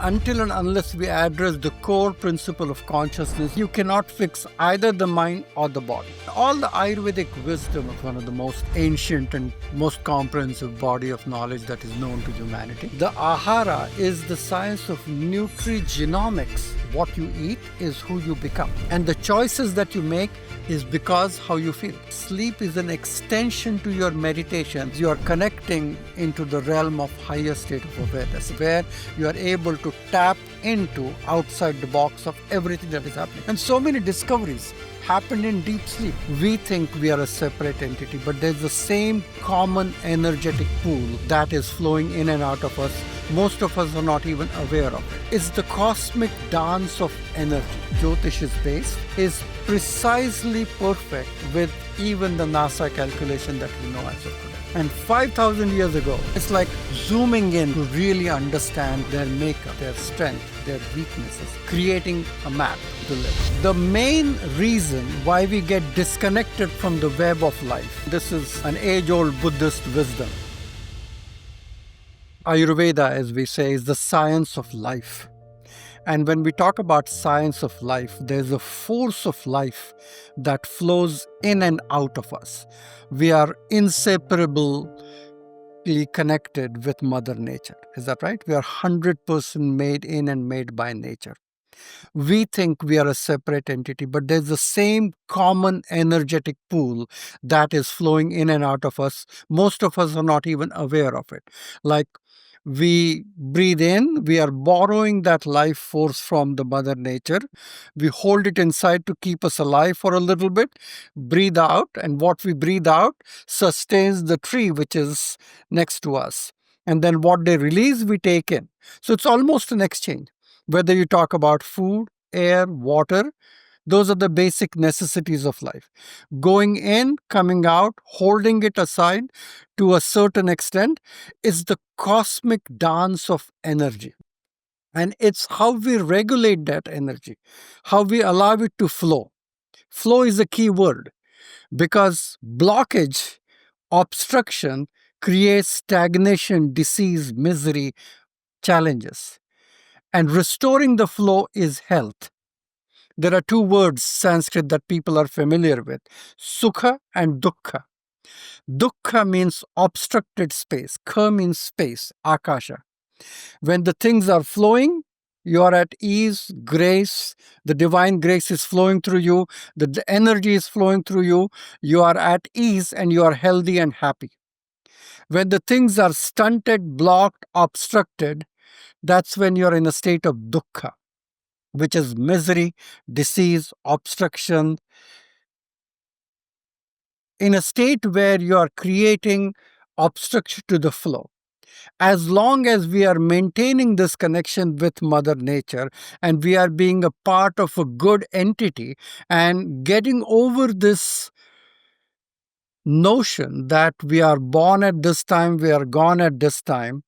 Until and unless we address the core principle of consciousness, you cannot fix either the mind or the body. All the Ayurvedic wisdom of one of the most ancient and most comprehensive body of knowledge that is known to humanity. The Ahara is the science of nutrigenomics. What you eat is who you become. And the choices that you make is because how you feel. Sleep is an extension to your meditations. You are connecting into the realm of higher state of awareness, where you are able to tap into outside the box of everything that is happening. And so many discoveries happen in deep sleep. We think we are a separate entity, but there's the same common energetic pool that is flowing in and out of us. Most of us are not even aware of it. It's the cosmic dance of energy. Jyotish is based, is precisely perfect with even the NASA calculation that we know as of today. And 5,000 years ago, it's like zooming in to really understand their makeup, their strength, their weaknesses, creating a map to live. The main reason why we get disconnected from the web of life, this is an age-old Buddhist wisdom. Ayurveda, as we say, is the science of life. And when we talk about science of life, there's a force of life that flows in and out of us. We are inseparably connected with Mother Nature. Is that right? We are 100% made in and made by nature. We think we are a separate entity, but there's the same common energetic pool that is flowing in and out of us. Most of us are not even aware of it. Like, we breathe in, we are borrowing that life force from the Mother Nature. We hold it inside to keep us alive for a little bit, breathe out, and what we breathe out sustains the tree which is next to us. And then what they release, we take in. So it's almost an exchange. Whether you talk about food, air, water, those are the basic necessities of life. Going in, coming out, holding it aside to a certain extent is the cosmic dance of energy. And it's how we regulate that energy, how we allow it to flow. Flow is a key word because blockage, obstruction creates stagnation, disease, misery, challenges. And restoring the flow is health. There are two words, Sanskrit, that people are familiar with, Sukha and Dukkha. Dukkha means obstructed space. Kha means space, Akasha. When the things are flowing, you are at ease, grace, the divine grace is flowing through you, the energy is flowing through you, you are at ease and you are healthy and happy. When the things are stunted, blocked, obstructed, that's when you're in a state of Dukkha, which is misery, disease, obstruction, in a state where you are creating obstruction to the flow. As long as we are maintaining this connection with Mother Nature and we are being a part of a good entity and getting over this notion that we are born at this time, we are gone at this time,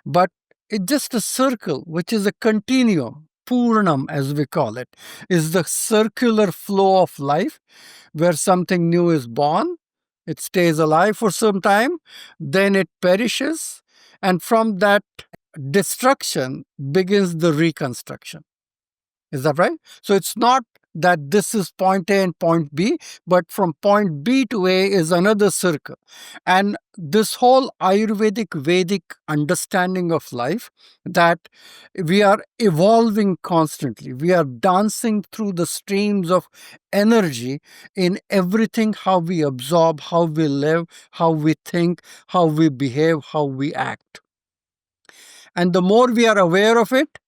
but it's just a circle, which is a continuum. Purnam, as we call it, is the circular flow of life where something new is born, it stays alive for some time, then it perishes, and from that destruction begins the reconstruction. Is that right? So it's not that this is point A and point B, but from point B to A is another circle. And this whole Ayurvedic Vedic understanding of life, that we are evolving constantly. We are dancing through the streams of energy in everything, how we absorb, how we live, how we think, how we behave, how we act. And the more we are aware of it,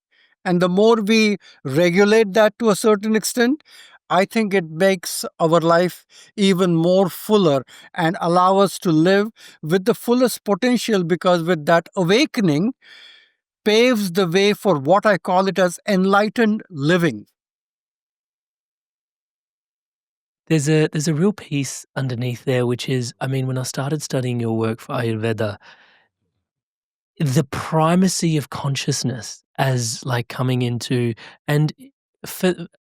and the more we regulate that to a certain extent, I think it makes our life even more fuller and allow us to live with the fullest potential, because with that awakening paves the way for what I call it as enlightened living. There's a real piece underneath there, which is, I mean, when I started studying your work for Ayurveda, the primacy of consciousness as like coming into, and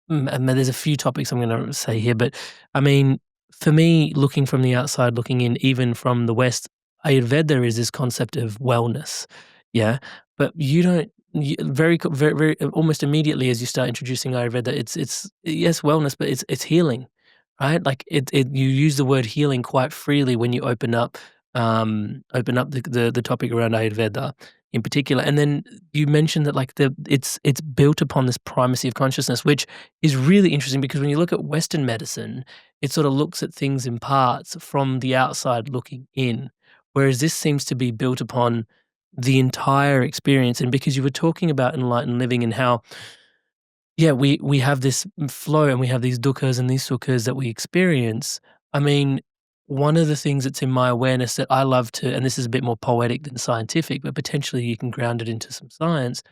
there's a few topics I'm going to say here, but I mean, for me, looking from the outside, looking in, even from the West, Ayurveda is this concept of wellness, yeah. But you don't very, very almost immediately as you start introducing Ayurveda, it's yes, wellness, but it's healing, right? Like you use the word healing quite freely when you open up the topic around Ayurveda in particular, and then you mentioned that like it's built upon this primacy of consciousness, which is really interesting because when you look at Western medicine, it sort of looks at things in parts from the outside looking in, whereas this seems to be built upon the entire experience. And because you were talking about enlightened living and how, yeah, we have this flow and we have these dukkhas and these sukhas that we experience. I mean, one of the things that's in my awareness that I love to, and this is a bit more poetic than scientific, but potentially you can ground it into some science.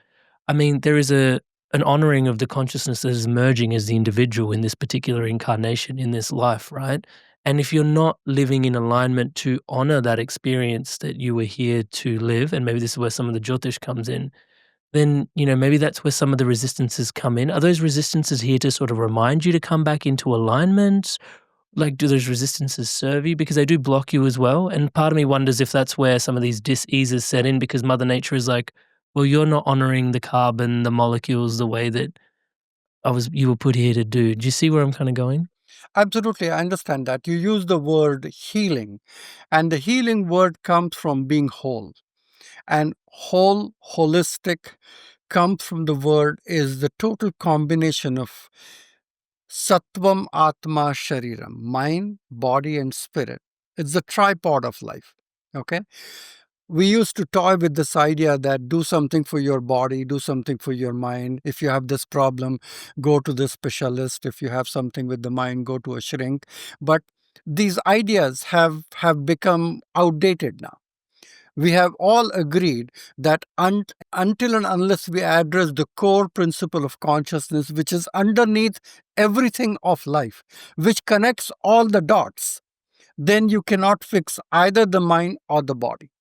I mean, there is an honoring of the consciousness that is emerging as the individual in this particular incarnation in this life, right? And if you're not living in alignment to honor that experience that you were here to live, and maybe this is where some of the Jyotish comes in, then maybe that's where some of the resistances come in. Are those resistances here to sort of remind you to come back into alignment? Like, do those resistances serve you? Because they do block you as well. And part of me wonders if that's where some of these dis-eases set in because Mother Nature is like, well, you're not honoring the carbon, the molecules, the way that you were put here to do. Do you see where I'm kind of going? Absolutely, I understand that. You use the word healing, and the healing word comes from being whole. And whole, holistic, comes from the word is the total combination of Sattvam, Atma, Shariram, mind, body, and spirit. It's the tripod of life. Okay? We used to toy with this idea that do something for your body, do something for your mind. If you have this problem, go to the specialist. If you have something with the mind, go to a shrink. But these ideas have become outdated now. We have all agreed that until and unless we address the core principle of consciousness, which is underneath everything of life, which connects all the dots, then you cannot fix either the mind or the body.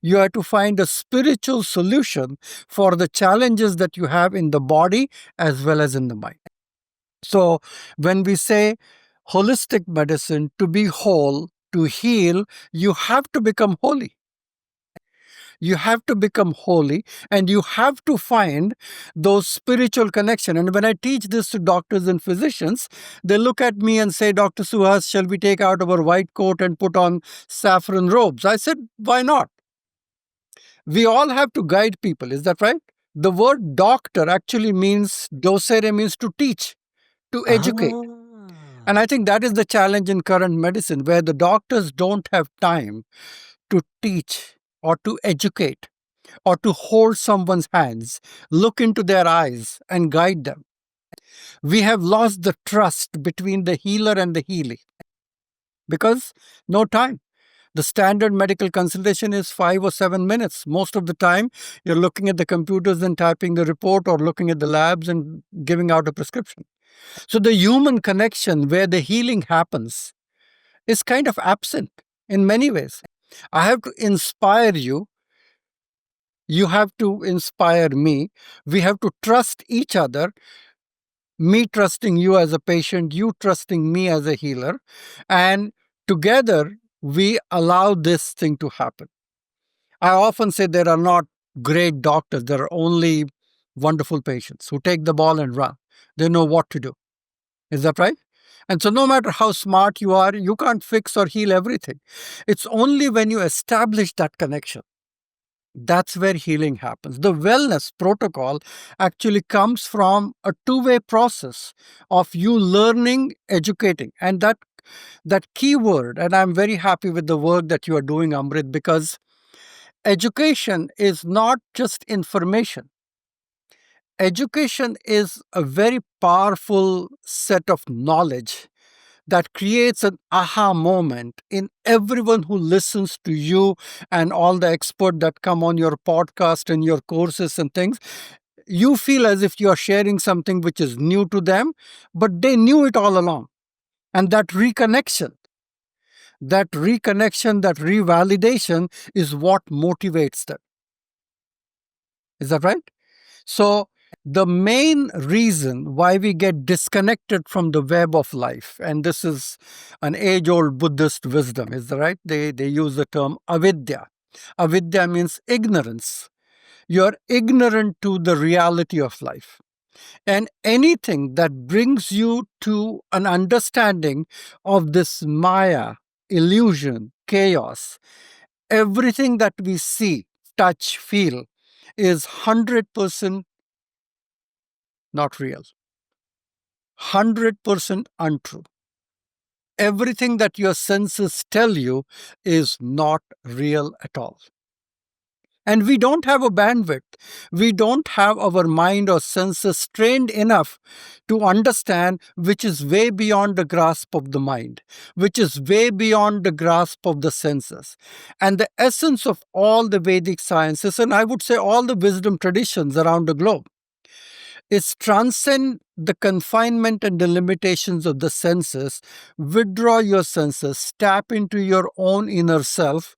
You have to find a spiritual solution for the challenges that you have in the body as well as in the mind. So, when we say holistic medicine, to be whole, to heal, you have to become holy. You have to become holy and you have to find those spiritual connection. And when I teach this to doctors and physicians, they look at me and say, Dr. Suhas, shall we take out our white coat and put on saffron robes? I said, why not? We all have to guide people. Is that right? The word doctor actually means, docere means to teach, to educate. And I think that is the challenge in current medicine, where the doctors don't have time to teach or to educate or to hold someone's hands, look into their eyes, and guide them. We have lost the trust between the healer and the healing because no time. The standard medical consultation is 5 or 7 minutes. Most of the time, you're looking at the computers and typing the report or looking at the labs and giving out a prescription. So the human connection where the healing happens is kind of absent in many ways. I have to inspire you. You have to inspire me. We have to trust each other. Me trusting you as a patient, you trusting me as a healer. And together, we allow this thing to happen. I often say there are not great doctors, there are only wonderful patients who take the ball and run. They know what to do. Is that right? And so, no matter how smart you are, you can't fix or heal everything. It's only when you establish that connection that's where healing happens. The wellness protocol actually comes from a two-way process of you learning, educating. And that key word, and I'm very happy with the work that you are doing, Amrit, because education is not just information. Education is a very powerful set of knowledge that creates an aha moment in everyone who listens to you and all the experts that come on your podcast and your courses and things. You feel as if you are sharing something which is new to them, but they knew it all along. And that revalidation is what motivates them. Is that right? So, the main reason why we get disconnected from the web of life, and this is an age old Buddhist wisdom, is that right? They use the term avidya. Avidya means ignorance. You're ignorant to the reality of life. And anything that brings you to an understanding of this Maya, illusion, chaos, everything that we see, touch, feel is 100% not real, 100% untrue. Everything that your senses tell you is not real at all. And we don't have a bandwidth. We don't have our mind or senses trained enough to understand which is way beyond the grasp of the mind, which is way beyond the grasp of the senses. And the essence of all the Vedic sciences, and I would say all the wisdom traditions around the globe, is transcend the confinement and the limitations of the senses, withdraw your senses, tap into your own inner self.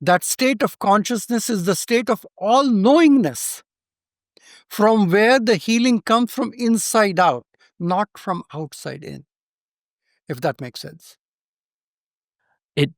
That state of consciousness is the state of all knowingness, from where the healing comes from inside out, not from outside in, if that makes sense. It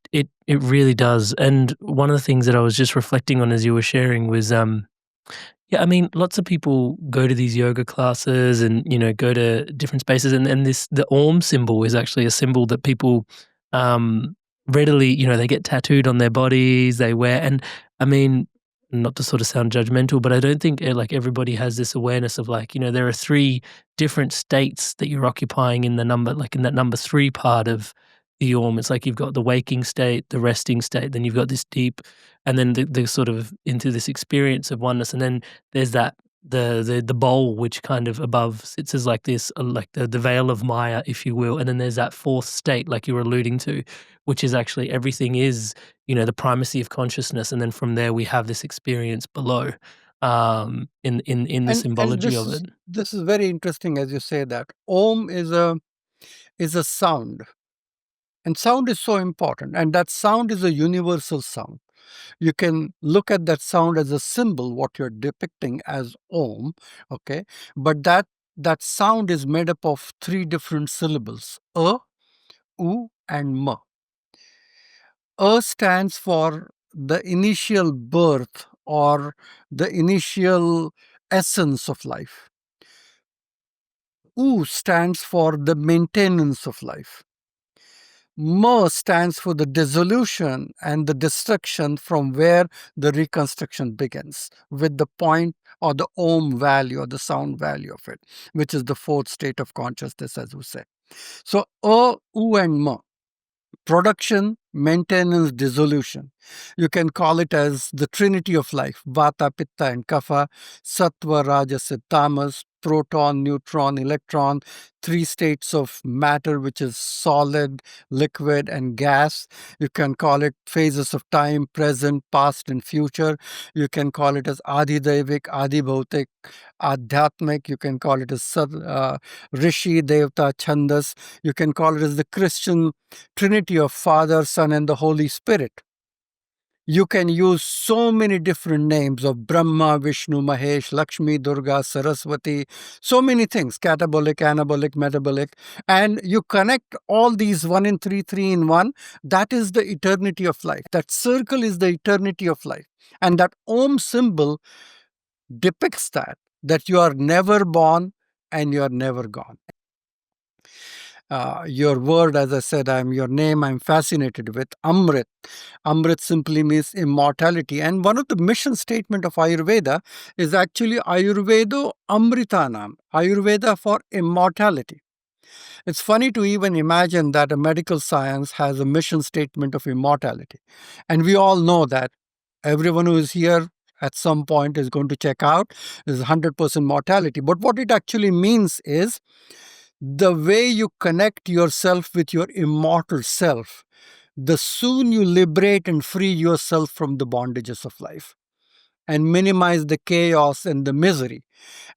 really does. And one of the things that I was just reflecting on as you were sharing was yeah, I mean, lots of people go to these yoga classes and, go to different spaces, and the Om symbol is actually a symbol that people um readily, they get tattooed on their bodies, they wear. And I mean, not to sort of sound judgmental, but I don't think like everybody has this awareness of, like, there are three different states that you're occupying in the number, like in that number three part of the Om. It's like you've got the waking state, the resting state, then you've got this deep, and then the sort of into this experience of oneness. And then there's that the bowl which kind of above sits as like this, like the veil of Maya, if you will. And then there's that fourth state, like you were alluding to, which is actually everything is, the primacy of consciousness. And then from there we have this experience below, in the And symbology of it. this is very interesting as you say that. Om is a sound. And sound is so important. And that sound is a universal sound. You can look at that sound as a symbol, what you're depicting as Om, okay? But that sound is made up of three different syllables, U, and Ma. Stands for the initial birth or the initial essence of life. U stands for the maintenance of life. Ma stands for the dissolution and the destruction from where the reconstruction begins, with the point or the Om value or the sound value of it, which is the fourth state of consciousness, as we say. So, U, and Ma. Production, maintenance, dissolution. You can call it as the trinity of life, Vata, Pitta, and Kapha, Sattva, Rajas, and Tamas, proton, neutron, electron, three states of matter, which is solid, liquid, and gas. You can call it phases of time, present, past, and future. You can call it as Adi Devik, Adi Bhautik, Adhyatmic. You can call it as Rishi, Devta, Chandas. You can call it as the Christian Trinity of Father, Son, and the Holy Spirit. You can use so many different names of Brahma, Vishnu, Mahesh, Lakshmi, Durga, Saraswati, so many things, catabolic, anabolic, metabolic, and you connect all these 1 in 3, 3 in 1. That is the eternity of life. That circle is the eternity of life. And that Om symbol depicts that you are never born and you are never gone. Your word, as I said, your name, I'm fascinated with Amrit. Amrit simply means immortality. And one of the mission statement of Ayurveda is actually Ayurvedo Amritanam, Ayurveda for immortality. It's funny to even imagine that a medical science has a mission statement of immortality. And we all know that everyone who is here at some point is going to check out is 100% mortality. But what it actually means is the way you connect yourself with your immortal self, the soon you liberate and free yourself from the bondages of life and minimize the chaos and the misery.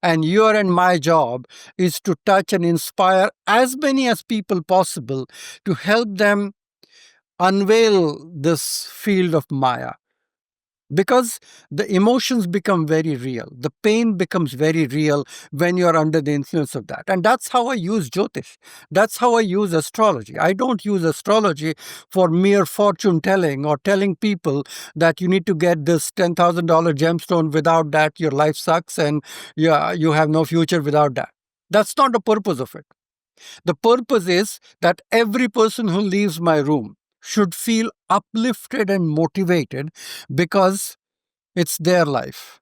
And your and my job is to touch and inspire as many as people possible to help them unveil this field of Maya, because the emotions become very real. The pain becomes very real when you're under the influence of that. And that's how I use Jyotish. That's how I use astrology. I don't use astrology for mere fortune telling or telling people that you need to get this $10,000 gemstone. Without that, your life sucks and yeah, you have no future without that. That's not the purpose of it. The purpose is that every person who leaves my room should feel uplifted and motivated because it's their life,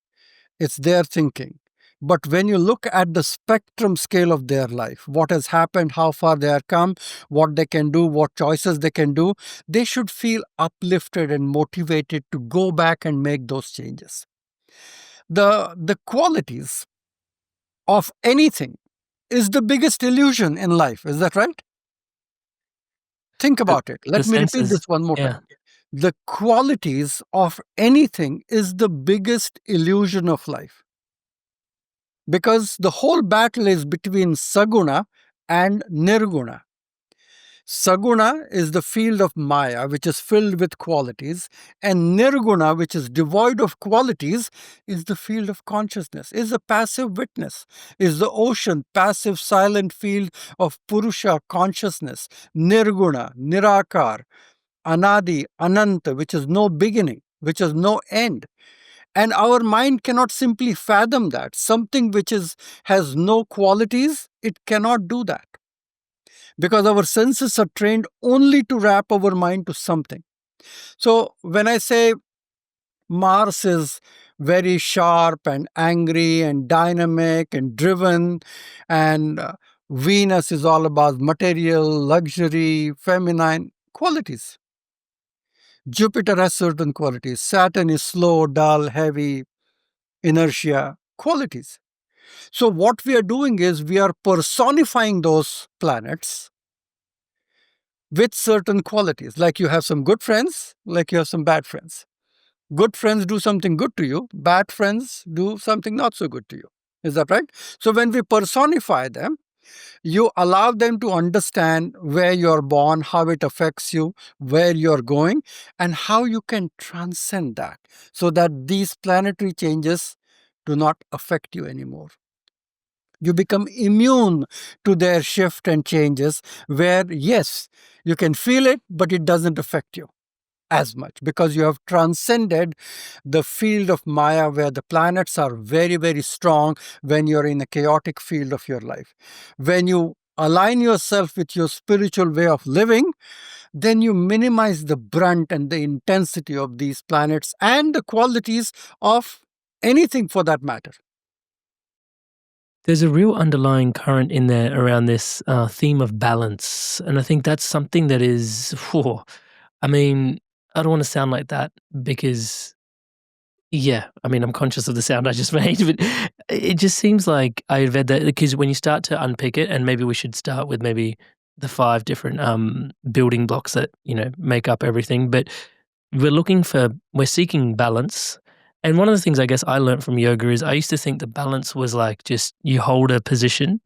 it's their thinking. But when you look at the spectrum scale of their life, what has happened, how far they have come, what they can do, what choices they can do, they should feel uplifted and motivated to go back and make those changes. The qualities of anything is the biggest illusion in life. Is that right? Think The about it. the Let me repeat senses, this one more yeah. time. The qualities of anything is the biggest illusion of life because the whole battle is between Saguna and Nirguna. Saguna is the field of Maya, which is filled with qualities, and Nirguna, which is devoid of qualities, is the field of consciousness, is a passive witness, is the ocean, passive, silent field of Purusha consciousness, Nirguna, Nirakar, Anadi, Ananta, which is no beginning, which is no end. And our mind cannot simply fathom that. Something which has no qualities, it cannot do that because our senses are trained only to wrap our mind to something. So when I say Mars is very sharp and angry and dynamic and driven, and Venus is all about material, luxury, feminine qualities. Jupiter has certain qualities. Saturn is slow, dull, heavy, inertia, qualities. So, what we are doing is we are personifying those planets with certain qualities. Like you have some good friends, like you have some bad friends. Good friends do something good to you, bad friends do something not so good to you. Is that right? So, when we personify them, you allow them to understand where you're born, how it affects you, where you're going, and how you can transcend that so that these planetary changes do not affect you anymore. You become immune to their shift and changes, where, yes, you can feel it, but it doesn't affect you as much because you have transcended the field of Maya where the planets are very, very strong when you're in a chaotic field of your life. When you align yourself with your spiritual way of living, then you minimize the brunt and the intensity of these planets and the qualities of anything for that matter. There's a real underlying current in there around this theme of balance, and I think that's something that is, I mean, I don't want to sound like that because, yeah, I mean, I'm conscious of the sound I just made, but it just seems like Ayurveda, because when you start to unpick it, and maybe we should start with maybe the 5 different building blocks that, make up everything, but we're seeking balance. And one of the things I guess I learned from yoga is I used to think that balance was like just you hold a position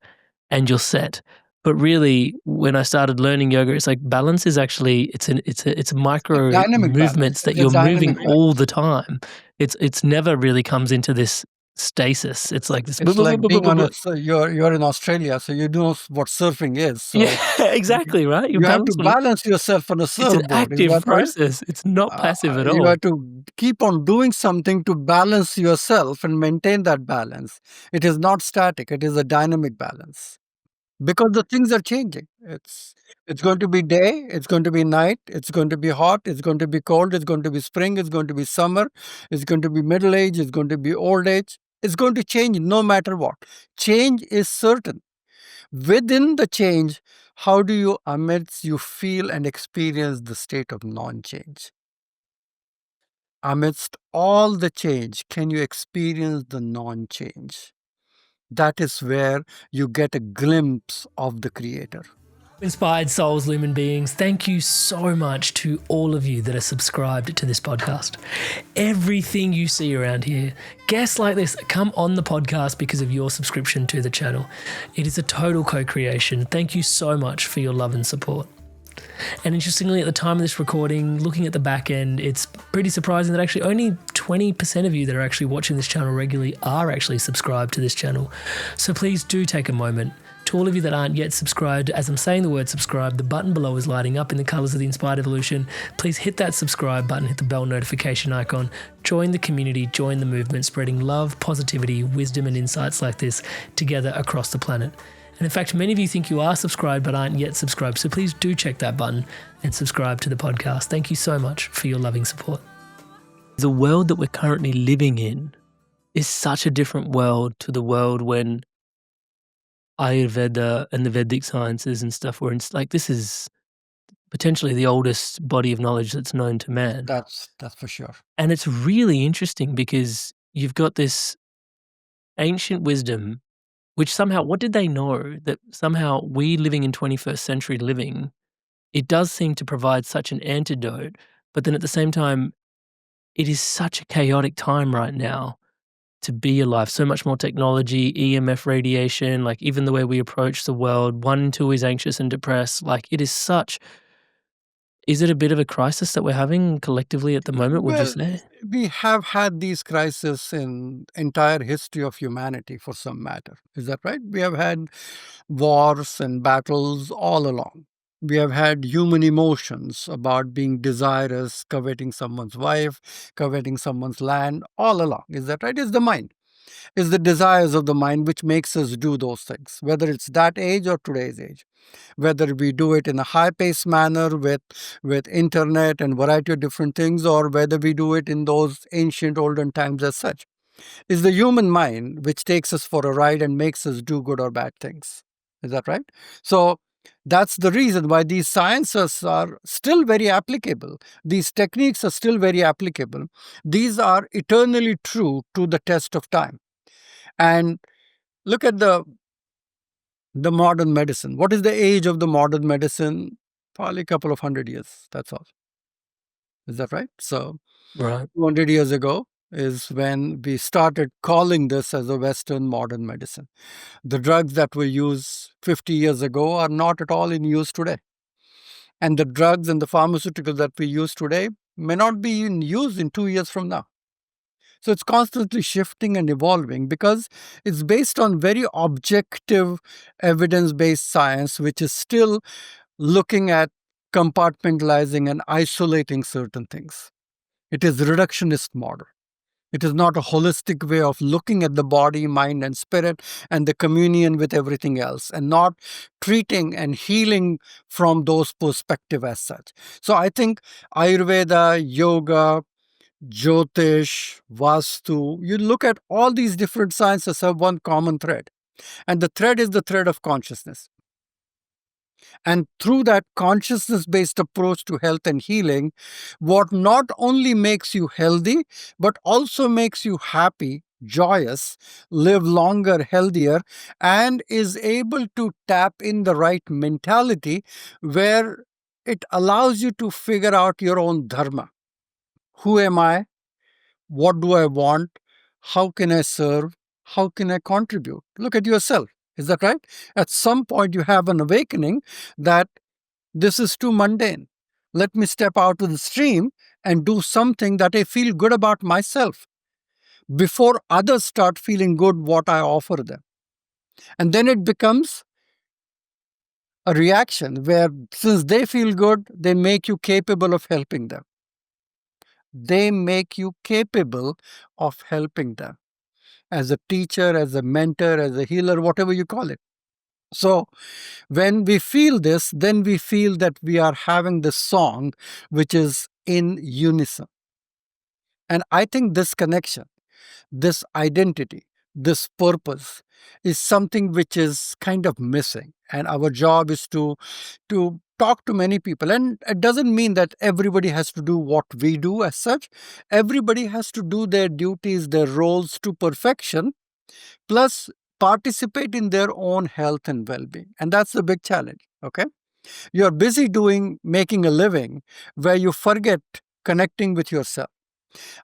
and you're set. But really, when I started learning yoga, it's like balance is actually it's A micro dynamic balance. movements that It's a you're dynamic moving balance. all the time. It's never really comes into this stasis. It's like this. It's like being on a, you're in Australia, so you know what surfing is. Yeah, So exactly right. Your you have to balance. balance yourself on a It's an surfboard. Is active that right? process. It's not passive at You all. have to keep on doing something to balance yourself and maintain that balance. It is not static, it is a dynamic balance because the things are changing. It's going to be day, it's going to be night, it's going to be hot, it's going to be cold, it's going to be spring, it's going to be summer, it's going to be middle age, it's going to be old age. It's going to change no matter what. Change is certain. Within the change, how do you amidst you feel and experience the state of non-change? Amidst all the change, can you experience the non change? That is where you get a glimpse of the Creator. Inspired souls, lumen beings, thank you so much to all of you that are subscribed to this podcast. Everything you see around here, guests like this come on the podcast because of your subscription to the channel. It is a total co-creation. Thank you so much for your love and support. And interestingly, at the time of this recording, looking at the back end, it's pretty surprising that actually only 20% of you that are actually watching this channel regularly are actually subscribed to this channel. So please do take a moment. To all of you that aren't yet subscribed, as I'm saying the word subscribe, the button below is lighting up in the colors of the Inspired Evolution. Please hit that subscribe button, hit the bell notification icon, join the community, join the movement, spreading love, positivity, wisdom, and insights like this together across the planet. And in fact, many of you think you are subscribed but aren't yet subscribed. So please do check that button and subscribe to the podcast. Thank you so much for your loving support. The world that we're currently living in is such a different world to the world when Ayurveda and the Vedic sciences and stuff were like, this is potentially the oldest body of knowledge that's known to man. That's for sure. And it's really interesting because you've got this ancient wisdom, which somehow, what did they know? That somehow we living in 21st century living, it does seem to provide such an antidote. But then at the same time, it is such a chaotic time right now to be alive. So much more technology, EMF radiation, like even the way we approach the world, 1 in 2 is anxious and depressed. Like it is such, is it a bit of a crisis that we're having collectively at the moment, would you Well, say? we have had these crises in entire history of humanity for some matter. Is that right? We have had wars and battles all along. We have had human emotions about being desirous, coveting someone's wife, coveting someone's land, all along. Is that right? It's the mind. It's the desires of the mind which makes us do those things, whether it's that age or today's age. Whether we do it in a high-paced manner with internet and variety of different things, or whether we do it in those ancient olden times as such. Is the human mind which takes us for a ride and makes us do good or bad things. Is that right? So that's the reason why these sciences are still very applicable. These techniques are still very applicable. These are eternally true to the test of time. And look at the modern medicine. What is the age of the modern medicine? Probably a couple of 100 years. That's all. Is that right? So Right. 200 years ago is when we started calling this as a Western modern medicine. The drugs that were used 50 years ago are not at all in use today. And the drugs and the pharmaceuticals that we use today may not be in use in 2 years from now. So it's constantly shifting and evolving because it's based on very objective, evidence-based science, which is still looking at compartmentalizing and isolating certain things. It is reductionist model. It is not a holistic way of looking at the body, mind, and spirit and the communion with everything else, and not treating and healing from those perspectives as such. So I think Ayurveda, yoga, Jyotish, Vastu, you look at all these different sciences have one common thread. And the thread is the thread of consciousness. And through that consciousness-based approach to health and healing, what not only makes you healthy, but also makes you happy, joyous, live longer, healthier, and is able to tap in the right mentality where it allows you to figure out your own dharma. Who am I? What do I want? How can I serve? How can I contribute? Look at yourself. Is that right? At some point, you have an awakening that this is too mundane. Let me step out to the stream and do something that I feel good about myself before others start feeling good what I offer them. And then it becomes a reaction where since they feel good, they make you capable of helping them. They make you capable of helping them as a teacher, as a mentor, as a healer, whatever you call it. So when we feel this, then we feel that we are having this song which is in unison. And I think this connection, this identity, this purpose is something which is kind of missing. And our job is to talk to many people. And it doesn't mean that everybody has to do what we do as such. Everybody has to do their duties, their roles to perfection, plus participate in their own health and well-being. And that's the big challenge. Okay. You're busy making a living where you forget connecting with yourself.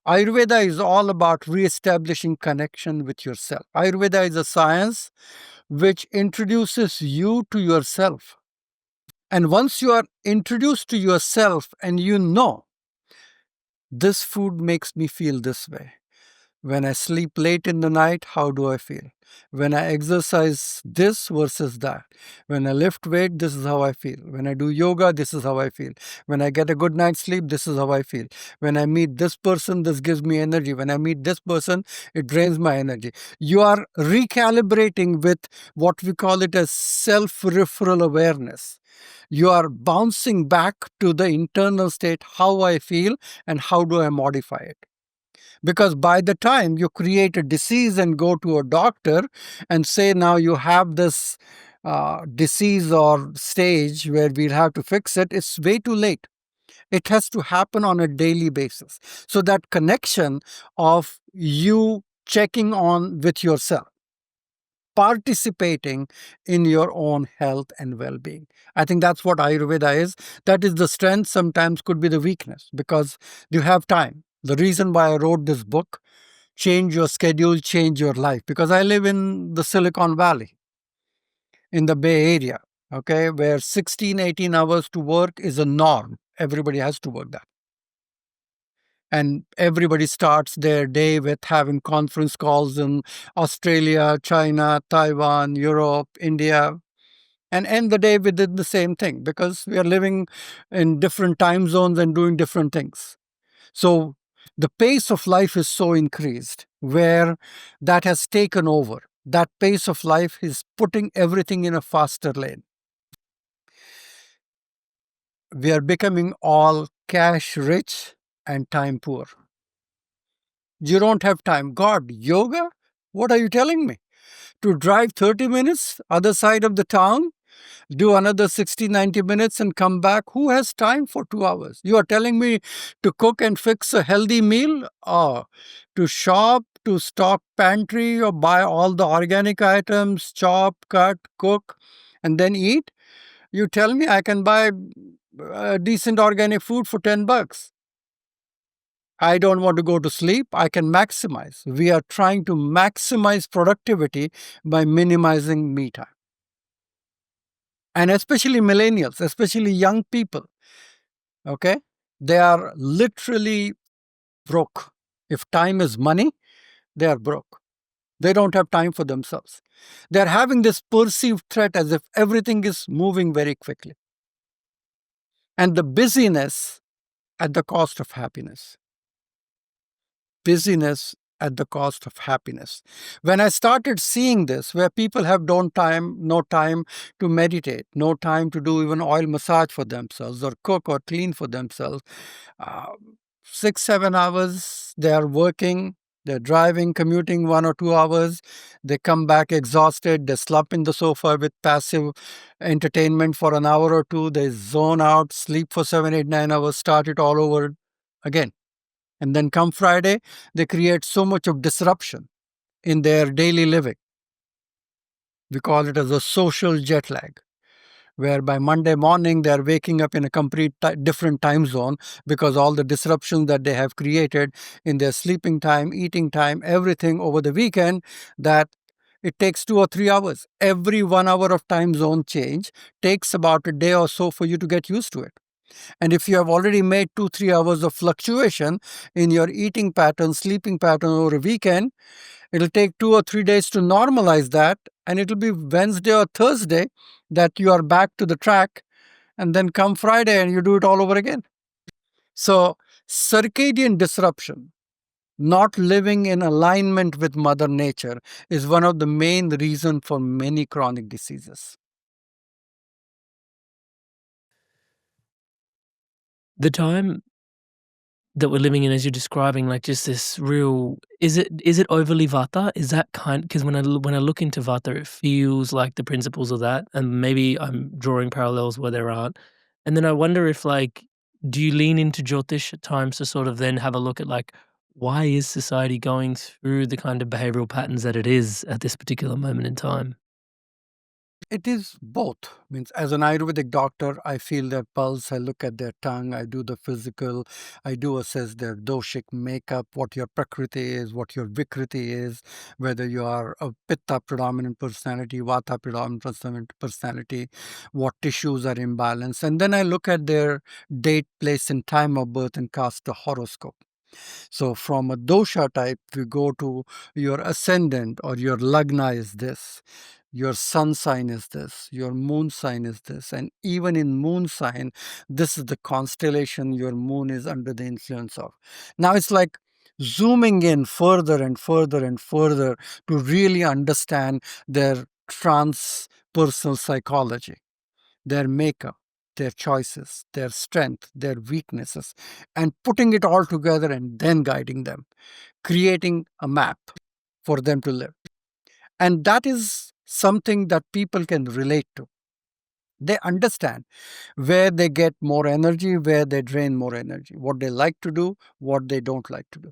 Ayurveda is all about re-establishing connection with yourself. Ayurveda is a science which introduces you to yourself. And once you are introduced to yourself and you know This food makes me feel this way. When I sleep late in the night, how do I feel? When I exercise this versus that. When I lift weight, this is how I feel. When I do yoga, this is how I feel. When I get a good night's sleep, this is how I feel. When I meet this person, this gives me energy. When I meet this person, it drains my energy. You are recalibrating with what we call it as self-referral awareness. You are bouncing back to the internal state, how I feel and how do I modify it. Because by the time you create a disease and go to a doctor and say, now you have this disease or stage where we'll have to fix it, it's way too late. It has to happen on a daily basis. So that connection of you checking on with yourself, participating in your own health and well-being. I think that's what Ayurveda is. That is the strength, sometimes could be the weakness, because you have time. The reason why I wrote this book, Change Your Schedule, Change Your Life, because I live in the Silicon Valley, in the Bay Area, okay, where 16, 18 hours to work is a norm. Everybody has to work that. And everybody starts their day with having conference calls in Australia, China, Taiwan, Europe, India, and end the day within the same thing, because we are living in different time zones and doing different things. So the pace of life is so increased where that has taken over. That pace of life is putting everything in a faster lane. We are becoming all cash rich and time poor. You don't have time. God, yoga? What are you telling me? To drive 30 minutes other side of the town, do another 60, 90 minutes and come back? Who has time for 2 hours? You are telling me to cook and fix a healthy meal, or to shop, to stock pantry, or buy all the organic items, chop, cut, cook, and then eat? You tell me I can buy decent organic food for $10. I don't want to go to sleep. I can maximize. We are trying to maximize productivity by minimizing me time. And especially millennials, especially young people, okay? They are literally broke. If time is money, they are broke. They don't have time for themselves. They're having this perceived threat as if everything is moving very quickly. And the busyness at the cost of happiness. Busyness at the cost of happiness. When I started seeing this, where people have no time to meditate, no time to do even oil massage for themselves or cook or clean for themselves, uh, 6, 7 hours they are working, they're driving, commuting 1 or 2 hours, they come back exhausted, they slump in the sofa with passive entertainment for an hour or two, they zone out, sleep for 7, 8, 9 hours, start it all over again. And then come Friday, they create so much of disruption in their daily living. We call it as a social jet lag, where by Monday morning they are waking up in a complete different time zone because all the disruptions that they have created in their sleeping time, eating time, everything over the weekend, that it takes 2 or 3 hours. Every 1 hour of time zone change takes about a day or so for you to get used to it. And if you have already made 2, 3 hours of fluctuation in your eating pattern, sleeping pattern over a weekend, it'll take 2 or 3 days to normalize that. And it'll be Wednesday or Thursday that you are back to the track. And then come Friday and you do it all over again. So, circadian disruption, not living in alignment with Mother Nature, is one of the main reasons for many chronic diseases. The time that we're living in, as you're describing, like just this real, is it overly Vata? Is that kind, because when I look into Vata, it feels like the principles of that, and maybe I'm drawing parallels where there aren't. And then I wonder if, like, do you lean into Jyotish at times to sort of then have a look at, like, why is society going through the kind of behavioral patterns that it is at this particular moment in time? It is both. Means as an Ayurvedic doctor, I feel their pulse, I look at their tongue, I do the physical, I do assess their doshic makeup, what your prakriti is, what your vikriti is, whether you are a pitta predominant personality, vata predominant personality, what tissues are imbalanced. And then I look at their date, place, and time of birth and cast a horoscope. So from a dosha type, we go to your ascendant or your lagna is this, your sun sign is this, your moon sign is this, and even in moon sign, this is the constellation your moon is under the influence of. Now it's like zooming in further and further and further to really understand their transpersonal psychology, their makeup, their choices, their strength, their weaknesses, and putting it all together and then guiding them, creating a map for them to live. And that is something that people can relate to. They understand where they get more energy, where they drain more energy, what they like to do, what they don't like to do.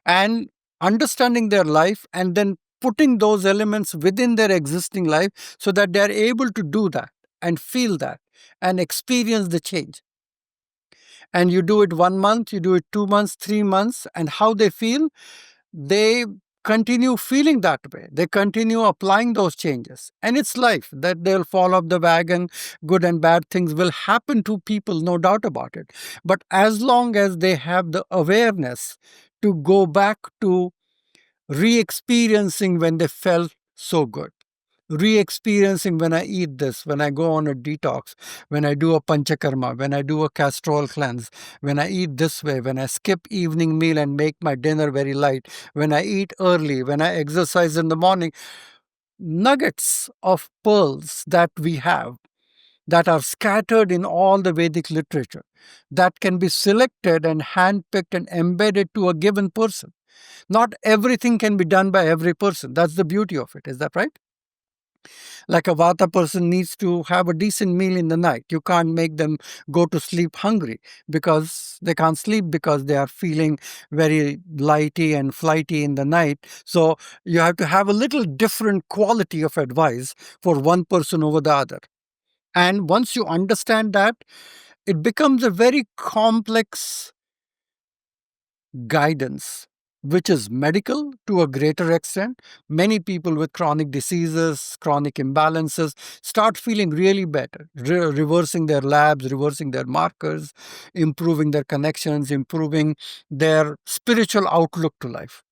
And understanding their life and then putting those elements within their existing life so that they are able to do that and feel that and experience the change. And you do it 1 month, you do it 2 months, 3 months, and how they feel, they continue feeling that way. They continue applying those changes. And it's life that they'll fall off the wagon. Good and bad things will happen to people, no doubt about it. But as long as they have the awareness to go back to re experiencing when they felt so good, re experiencing when I eat this, when I go on a detox, when I do a panchakarma, when I do a castor cleanse, when I eat this way, when I skip evening meal and make my dinner very light, when I eat early, when I exercise in the morning. Nuggets of pearls that we have that are scattered in all the Vedic literature that can be selected and handpicked and embedded to a given person. Not everything can be done by every person. That's the beauty of it. Is that right? Like a Vata person needs to have a decent meal in the night. You can't make them go to sleep hungry because they can't sleep because they are feeling very lighty and flighty in the night. So you have to have a little different quality of advice for one person over the other. And once you understand that, it becomes a very complex guidance, which is medical to a greater extent. Many people with chronic diseases, chronic imbalances start feeling really better, reversing their labs, reversing their markers, improving their connections, improving their spiritual outlook to life.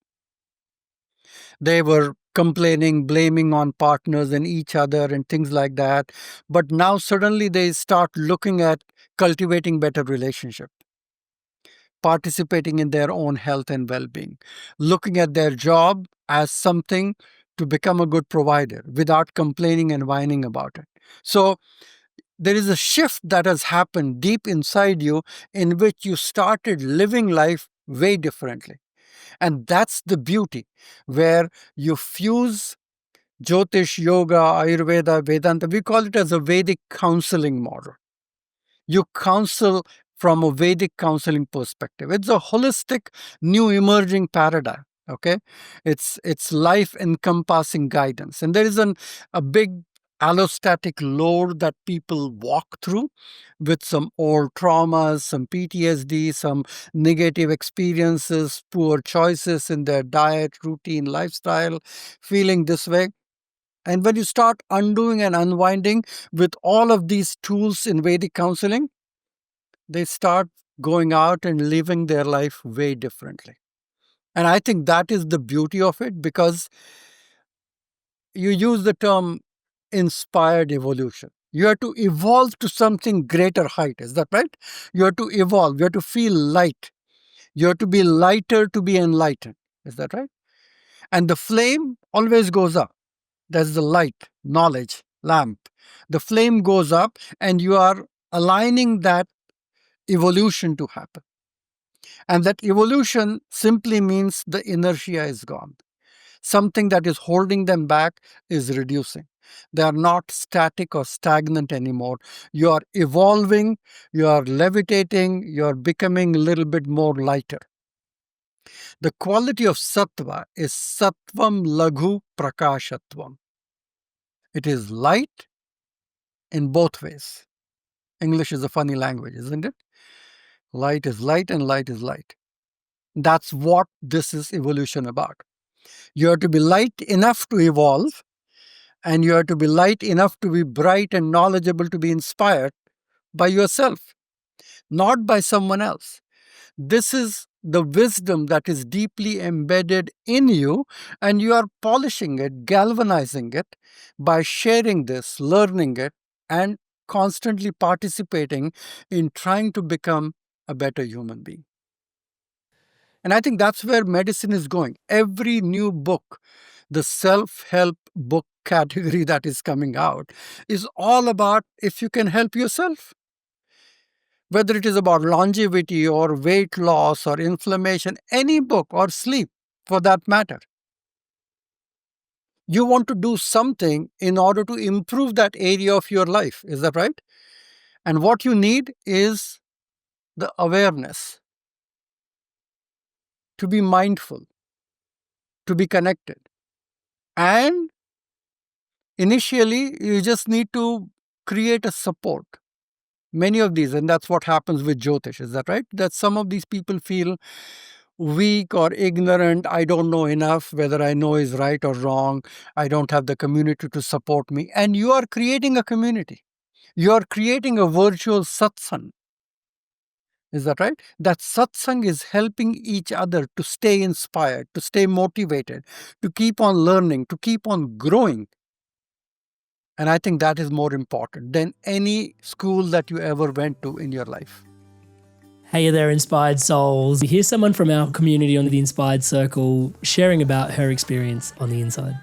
They were complaining, blaming on partners and each other and things like that. But now suddenly they start looking at cultivating better relationships, participating in their own health and well being, looking at their job as something to become a good provider without complaining and whining about it. So, there is a shift that has happened deep inside you in which you started living life way differently. And that's the beauty, where you fuse Jyotish, yoga, Ayurveda, Vedanta. We call it as a Vedic counseling model. You counsel from a Vedic counseling perspective. It's a holistic, new emerging paradigm. Okay, it's life encompassing guidance, and there is a big allostatic load that people walk through with some old traumas, some PTSD, some negative experiences, poor choices in their diet, routine, lifestyle, feeling this way. And when you start undoing and unwinding with all of these tools in Vedic counseling, they start going out and living their life way differently. And I think that is the beauty of it, because you use the term inspired evolution. You have to evolve to something greater height. Is that right? You have to evolve. You have to feel light. You have to be lighter to be enlightened. Is that right? And the flame always goes up. That's the light, knowledge, lamp. The flame goes up, and you are aligning that evolution to happen. And that evolution simply means the inertia is gone. Something that is holding them back is reducing. They are not static or stagnant anymore. You are evolving, you are levitating, you are becoming a little bit more lighter. The quality of sattva is sattvam laghu prakashatvam. It is light, in both ways. English is a funny language, isn't it? Light is light and light is light. That's what this is evolution about. You have to be light enough to evolve, and you have to be light enough to be bright and knowledgeable, to be inspired by yourself, not by someone else. This is the wisdom that is deeply embedded in you, and you are polishing it, galvanizing it by sharing this, learning it, and constantly participating in trying to become a better human being. And I think that's where medicine is going. Every new book, the self help book category that is coming out, is all about if you can help yourself. Whether it is about longevity or weight loss or inflammation, any book, or sleep for that matter. You want to do something in order to improve that area of your life. Is that right? And what you need is the awareness, to be mindful, to be connected. And initially, you just need to create a support. Many of these, and that's what happens with Jyotish, is that right? That some of these people feel weak or ignorant. I don't know enough, whether I know is right or wrong. I don't have the community to support me. And you are creating a community. You are creating a virtual satsang. Is that right? That satsang is helping each other to stay inspired, to stay motivated, to keep on learning, to keep on growing. And I think that is more important than any school that you ever went to in your life. Hey there, inspired souls. Here's someone from our community on the Inspired Circle sharing about her experience on the inside.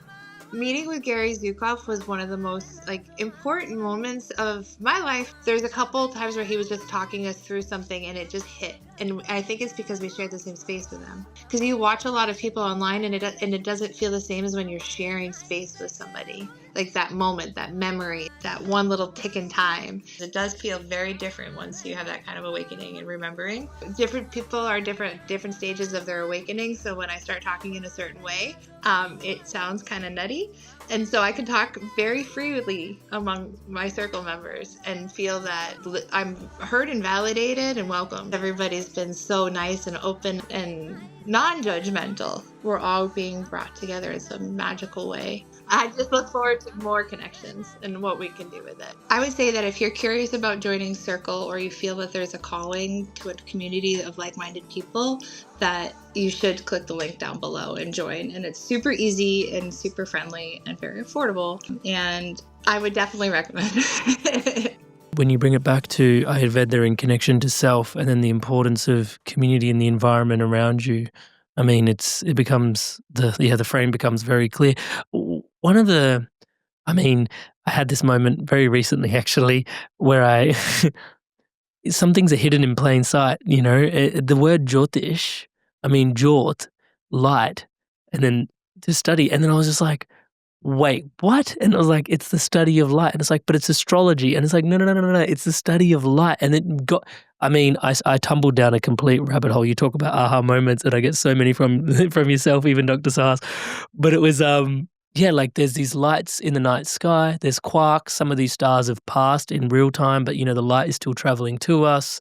Meeting with Gary Zukov was one of the most important moments of my life. There's a couple times where he was just talking us through something and it just hit. And I think it's because we shared the same space with him. Because you watch a lot of people online and it doesn't feel the same as when you're sharing space with somebody. Like that moment, that memory, that one little tick in time. It does feel very different once you have that kind of awakening and remembering. Different people are different stages of their awakening. So when I start talking in a certain way, it sounds kind of nutty. And so I can talk very freely among my circle members and feel that I'm heard and validated and welcomed. Everybody's been so nice and open and non-judgmental. We're all being brought together in some magical way. I just look forward to more connections and what we can do with it. I would say that if you're curious about joining Circle or you feel that there's a calling to a community of like-minded people, that you should click the link down below and join. And it's super easy and super friendly and very affordable. And I would definitely recommend it. When you bring it back to Ayurveda in connection to self and then the importance of community and the environment around you, I mean, it becomes the frame becomes very clear. One of the, I mean, I had this moment very recently actually where some things are hidden in plain sight, you know, the word Jyotish, I mean, Jyot, light, and then to study. And then I was just like, wait, what? And I was like, it's the study of light. And it's like, but it's astrology. And it's like, no, it's the study of light. And it got, I mean, I tumbled down a complete rabbit hole. You talk about aha moments, and I get so many from yourself, even Dr. Suhas. But it was, yeah, like there's these lights in the night sky. There's quarks. Some of these stars have passed in real time, but, you know, the light is still traveling to us.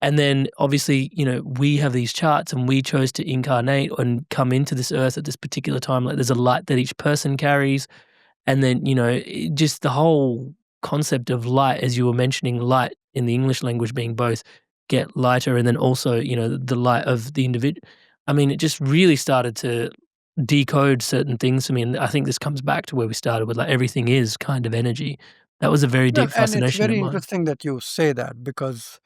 And then obviously, you know, we have these charts and we chose to incarnate and come into this earth at this particular time. Like there's a light that each person carries. And then, you know, just the whole concept of light, as you were mentioning, light in the English language being both get lighter and then also, you know, the light of the individual. I mean, it just really started to decode certain things for me. And I think this comes back to where we started with, like, everything is kind of energy. That was a very Well, deep and it's fascination of very mine. interesting that you say that, because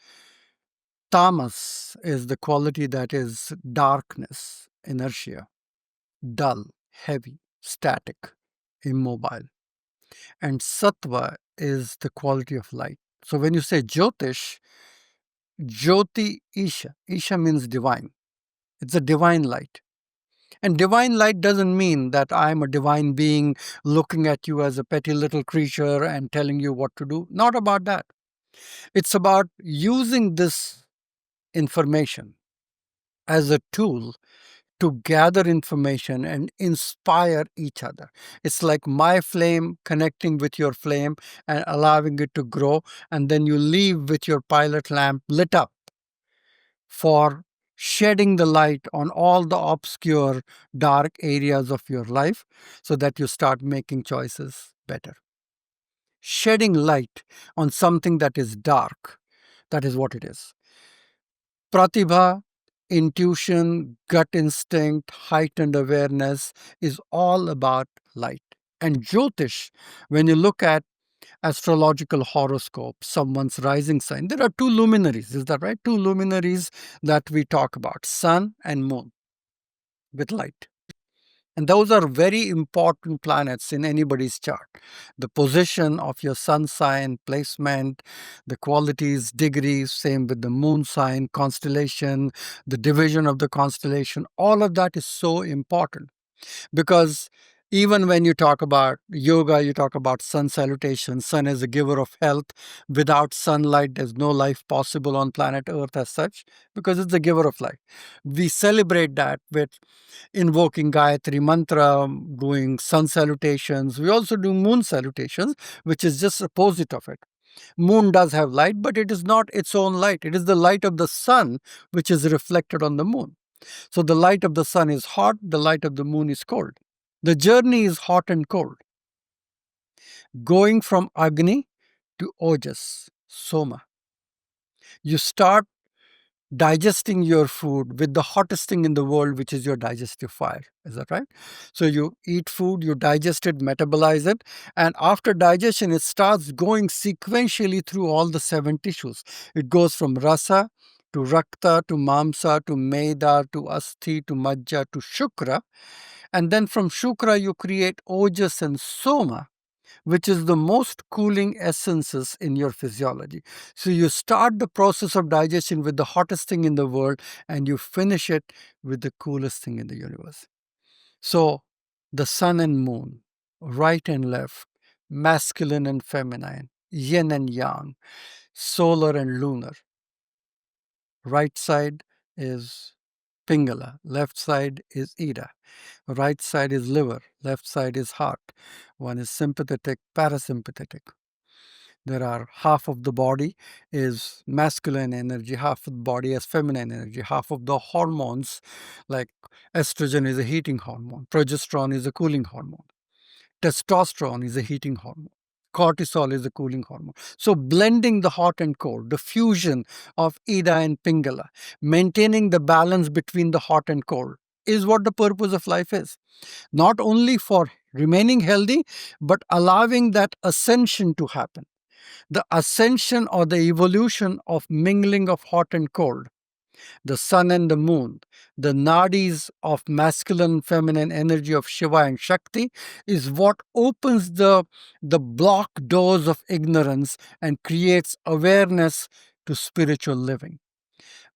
tamas is the quality that is darkness, inertia, dull, heavy, static, immobile. And sattva is the quality of light. So when you say Jyotish, Jyoti Isha, Isha means divine. It's a divine light. And divine light doesn't mean that I'm a divine being looking at you as a petty little creature and telling you what to do. Not about that. It's about using this information as a tool to gather information and inspire each other. It's like my flame connecting with your flame and allowing it to grow, and then you leave with your pilot lamp lit up for shedding the light on all the obscure, dark areas of your life so that you start making choices better. Shedding light on something that is dark. That is what it is. Pratibha, intuition, gut instinct, heightened awareness is all about light. And Jyotish, when you look at astrological horoscope, someone's rising sign, there are two luminaries, is that right? Two luminaries that we talk about, sun and moon with light. And those are very important planets in anybody's chart. The position of your sun sign, placement, the qualities, degrees, same with the moon sign, constellation, the division of the constellation, all of that is so important. Because even when you talk about yoga, you talk about sun salutation. Sun is a giver of health. Without sunlight, there's no life possible on planet Earth as such, because it's the giver of life. We celebrate that with invoking Gayatri Mantra, doing sun salutations. We also do moon salutations, which is just opposite of it. Moon does have light, but it is not its own light. It is the light of the sun, which is reflected on the moon. So the light of the sun is hot, the light of the moon is cold. The journey is hot and cold. Going from Agni to Ojas, Soma. You start digesting your food with the hottest thing in the world, which is your digestive fire. Is that right? So you eat food, you digest it, metabolize it, and after digestion, it starts going sequentially through all the 7 tissues. It goes from rasa to rakta to mamsa to meda to asthi to majja to shukra. And then from shukra, you create ojas and soma, which is the most cooling essences in your physiology. So you start the process of digestion with the hottest thing in the world and you finish it with the coolest thing in the universe. So the sun and moon, right and left, masculine and feminine, yin and yang, solar and lunar. Right side is Pingala, left side is Ida. Right side is liver, left side is heart. One is sympathetic, parasympathetic. There are half of the body is masculine energy, half of the body is feminine energy, half of the hormones, like estrogen is a heating hormone, progesterone is a cooling hormone, testosterone is a heating hormone, cortisol is a cooling hormone. So blending the hot and cold, the fusion of Ida and Pingala, maintaining the balance between the hot and cold is what the purpose of life is. Not only for remaining healthy, but allowing that ascension to happen. The ascension or the evolution of mingling of hot and cold, the sun and the moon, the nadis of masculine feminine energy of Shiva and Shakti is what opens the blocked doors of ignorance and creates awareness to spiritual living.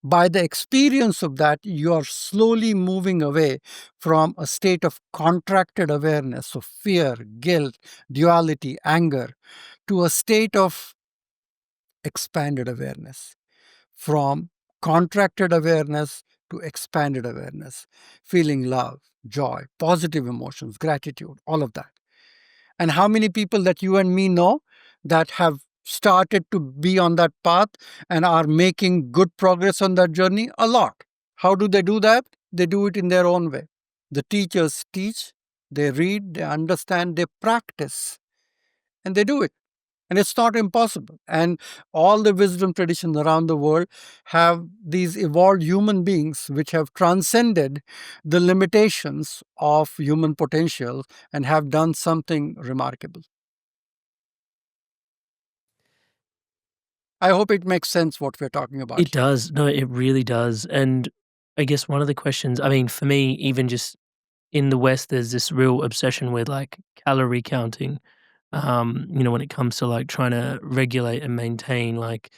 By the experience of that, you are slowly moving away from a state of contracted awareness of fear, guilt, duality, anger, to a state of expanded awareness. From contracted awareness to expanded awareness, feeling love, joy, positive emotions, gratitude, all of that. And how many people that you and me know that have started to be on that path and are making good progress on that journey? A lot. How do they do that? They do it in their own way. The teachers teach, they read, they understand, they practice, and they do it. And it's not impossible. And all the wisdom traditions around the world have these evolved human beings which have transcended the limitations of human potential and have done something remarkable. I hope it makes sense what we're talking about It here. does. No, it really does. And I guess one of the questions, I mean, for me, even just in the West, there's this real obsession with like calorie counting. When it comes to like trying to regulate and maintain like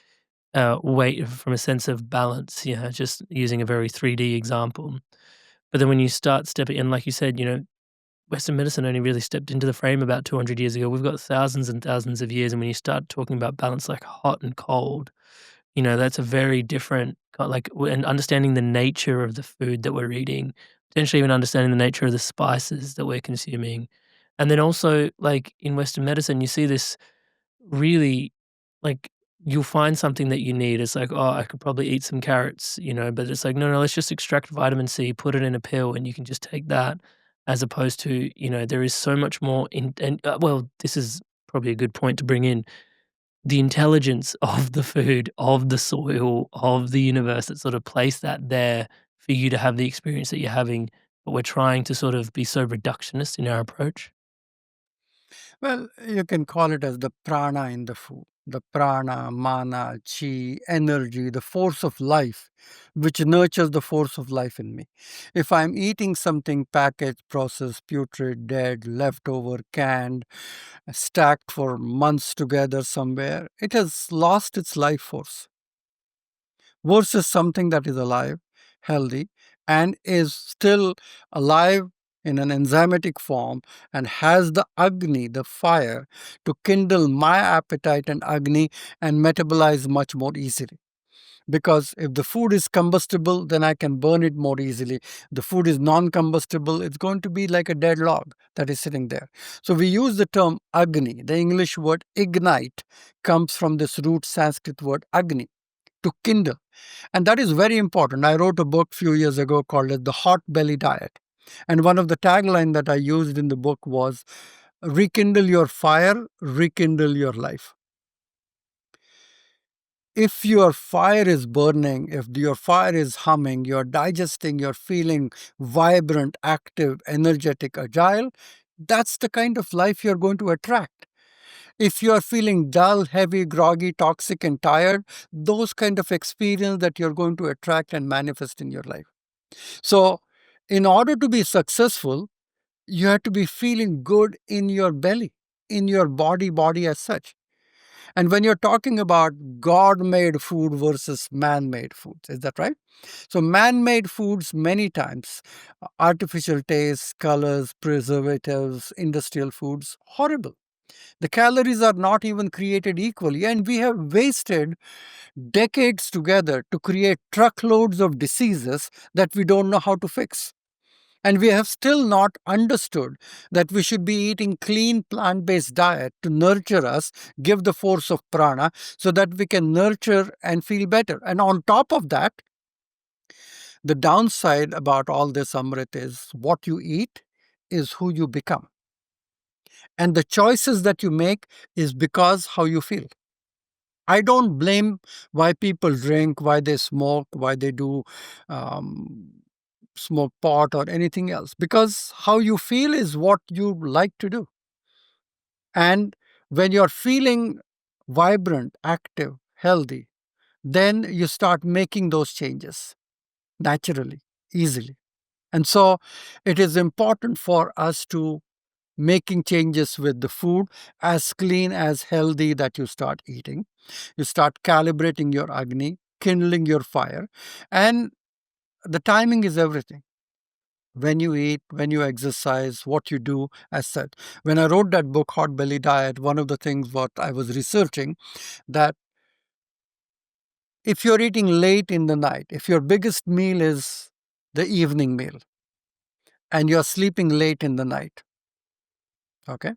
weight from a sense of balance. Yeah, just using a very 3D example. But then when you start stepping in, like you said, Western medicine only really stepped into the frame about 200 years ago. We've got thousands and thousands of years. And when you start talking about balance like hot and cold, that's a very different, and understanding the nature of the food that we're eating, potentially even understanding the nature of the spices that we're consuming. And then also, like, in Western medicine, you see this really, like, you'll find something that you need. It's like, "Oh, I could probably eat some carrots," but it's like, "No, no, let's just extract vitamin C, put it in a pill, and you can just take that," as opposed to, there is so much more in and, well, this is probably a good point to bring in, the intelligence of the food, of the soil, of the universe that sort of placed that there for you to have the experience that you're having, but we're trying to sort of be so reductionist in our approach. Well, you can call it as the prana in the food. The prana, mana, chi, energy, the force of life, which nurtures the force of life in me. If I'm eating something packaged, processed, putrid, dead, leftover, canned, stacked for months together somewhere, it has lost its life force. Versus something that is alive, healthy, and is still alive in an enzymatic form and has the Agni, the fire, to kindle my appetite and Agni and metabolize much more easily. Because if the food is combustible, then I can burn it more easily. The food is non combustible, it's going to be like a dead log that is sitting there. So we use the term Agni. The English word ignite comes from this root Sanskrit word Agni, to kindle. And that is very important. I wrote a book a few years ago called it The Hot Belly Diet. And one of the tagline that I used in the book was rekindle your fire, rekindle your life. If your fire is burning, if your fire is humming, you're digesting, you're feeling vibrant, active, energetic, agile, that's the kind of life you're going to attract. If you are feeling dull, heavy, groggy, toxic, and tired, those kind of experience that you're going to attract and manifest in your life. So, in order to be successful, you have to be feeling good in your belly, in your body as such. And when you're talking about God-made food versus man-made foods, is that right? So, man-made foods many times, artificial tastes, colors, preservatives, industrial foods, horrible. The calories are not even created equally, and we have wasted decades together to create truckloads of diseases that we don't know how to fix. And we have still not understood that we should be eating clean plant-based diet to nurture us, give the force of prana, so that we can nurture and feel better. And on top of that, the downside about all this, Amrit, is what you eat is who you become. And the choices that you make is because how you feel. I don't blame why people drink, why they smoke, why they do um, smoke pot or anything else, because how you feel is what you like to do. And when you're feeling vibrant, active, healthy, then you start making those changes naturally, easily. And so it is important for us to making changes with the food as clean as healthy that you start eating. You start calibrating your Agni, kindling your fire, and the timing is everything. When you eat, when you exercise, what you do, as said. When I wrote that book, Hot Belly Diet, one of the things what I was researching, that if you're eating late in the night, if your biggest meal is the evening meal, and you're sleeping late in the night, okay?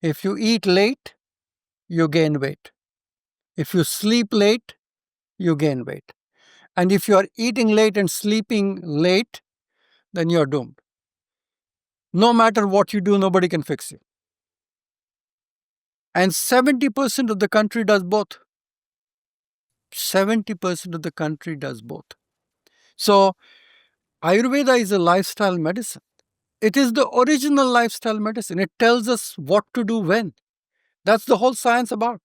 If you eat late, you gain weight. If you sleep late, you gain weight. And if you are eating late and sleeping late, then you're doomed. No matter what you do, nobody can fix you. And 70% of the country does both. 70% of the country does both. So, Ayurveda is a lifestyle medicine. It is the original lifestyle medicine. It tells us what to do when. That's the whole science about.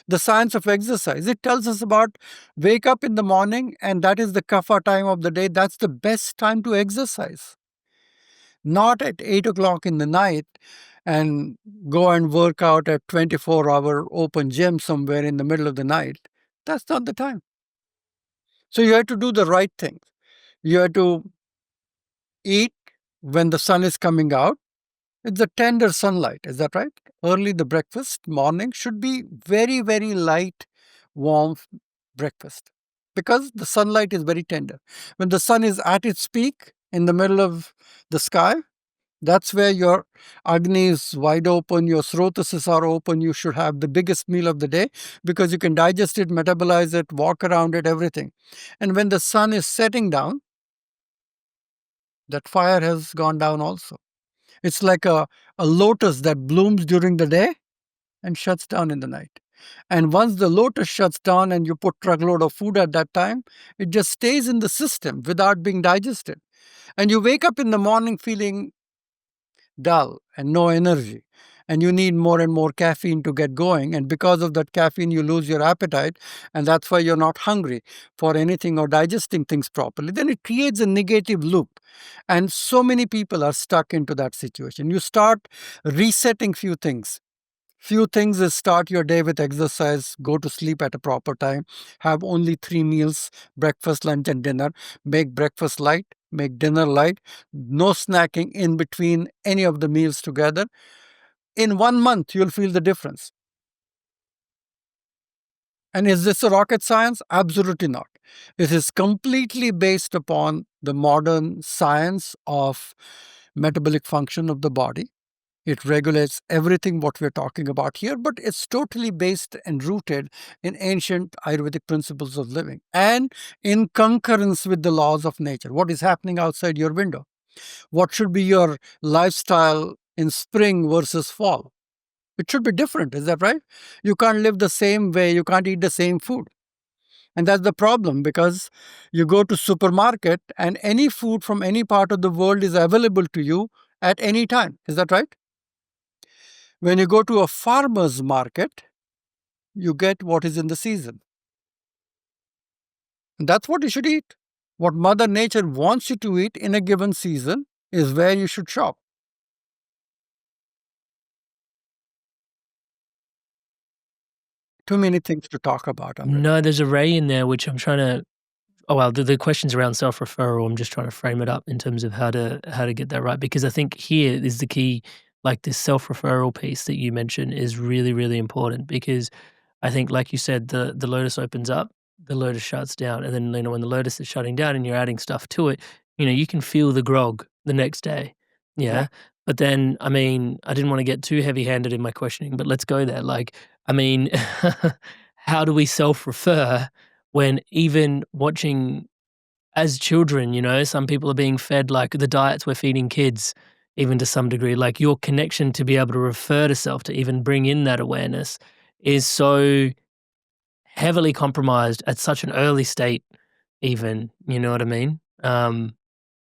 The science of exercise. It tells us about wake up in the morning, and that is the kapha time of the day. That's the best time to exercise. Not at 8 o'clock in the night and go and work out at 24-hour open gym somewhere in the middle of the night. That's not the time. So you have to do the right thing. You have to eat when the sun is coming out. It's a tender sunlight. Is that right? Early the breakfast, morning should be very, very light, warm breakfast. because the sunlight is very tender. When the sun is at its peak in the middle of the sky, that's where your Agni is wide open, your Srotases are open. You should have the biggest meal of the day because you can digest it, metabolize it, walk around it, everything. And when the sun is setting down, that fire has gone down also. It's like a lotus that blooms during the day and shuts down in the night. And once the lotus shuts down and you put truckload of food at that time, it just stays in the system without being digested. And you wake up in the morning feeling dull and no energy. And you need more and more caffeine to get going. And because of that caffeine, you lose your appetite. And that's why you're not hungry for anything or digesting things properly. Then it creates a negative loop. And so many people are stuck into that situation. You start resetting few things. Few things is start your day with exercise, go to sleep at a proper time, have only 3 meals, breakfast, lunch, and dinner. Make breakfast light, make dinner light, no snacking in between any of the meals together. In 1 month, you'll feel the difference. And is this a rocket science? Absolutely not. It is completely based upon the modern science of metabolic function of the body. It regulates everything what we're talking about here, but it's totally based and rooted in ancient Ayurvedic principles of living and in concurrence with the laws of nature. What is happening outside your window? What should be your lifestyle in spring versus fall? It should be different, is that right? You can't live the same way, you can't eat the same food. And that's the problem because you go to supermarket and any food from any part of the world is available to you at any time. Is that right? When you go to a farmer's market, you get what is in the season. And that's what you should eat. What Mother Nature wants you to eat in a given season is where you should shop. Too many things to talk about, Amrit. No, there's a ray in there which I'm trying to. Oh well, the questions around self-referral. I'm just trying to frame it up in terms of how to get that right, because I think here is the key. Like this self-referral piece that you mentioned is really really important, because I think, like you said, the lotus opens up, the lotus shuts down, and then when the lotus is shutting down and you're adding stuff to it, you can feel the grog the next day. Yeah. Yeah. But then, I mean, I didn't want to get too heavy-handed in my questioning, but let's go there. Like, I mean, how do we self-refer when even watching as children, some people are being fed like the diets we're feeding kids, even to some degree, like your connection to be able to refer to self, to even bring in that awareness is so heavily compromised at such an early state even, you know what I mean?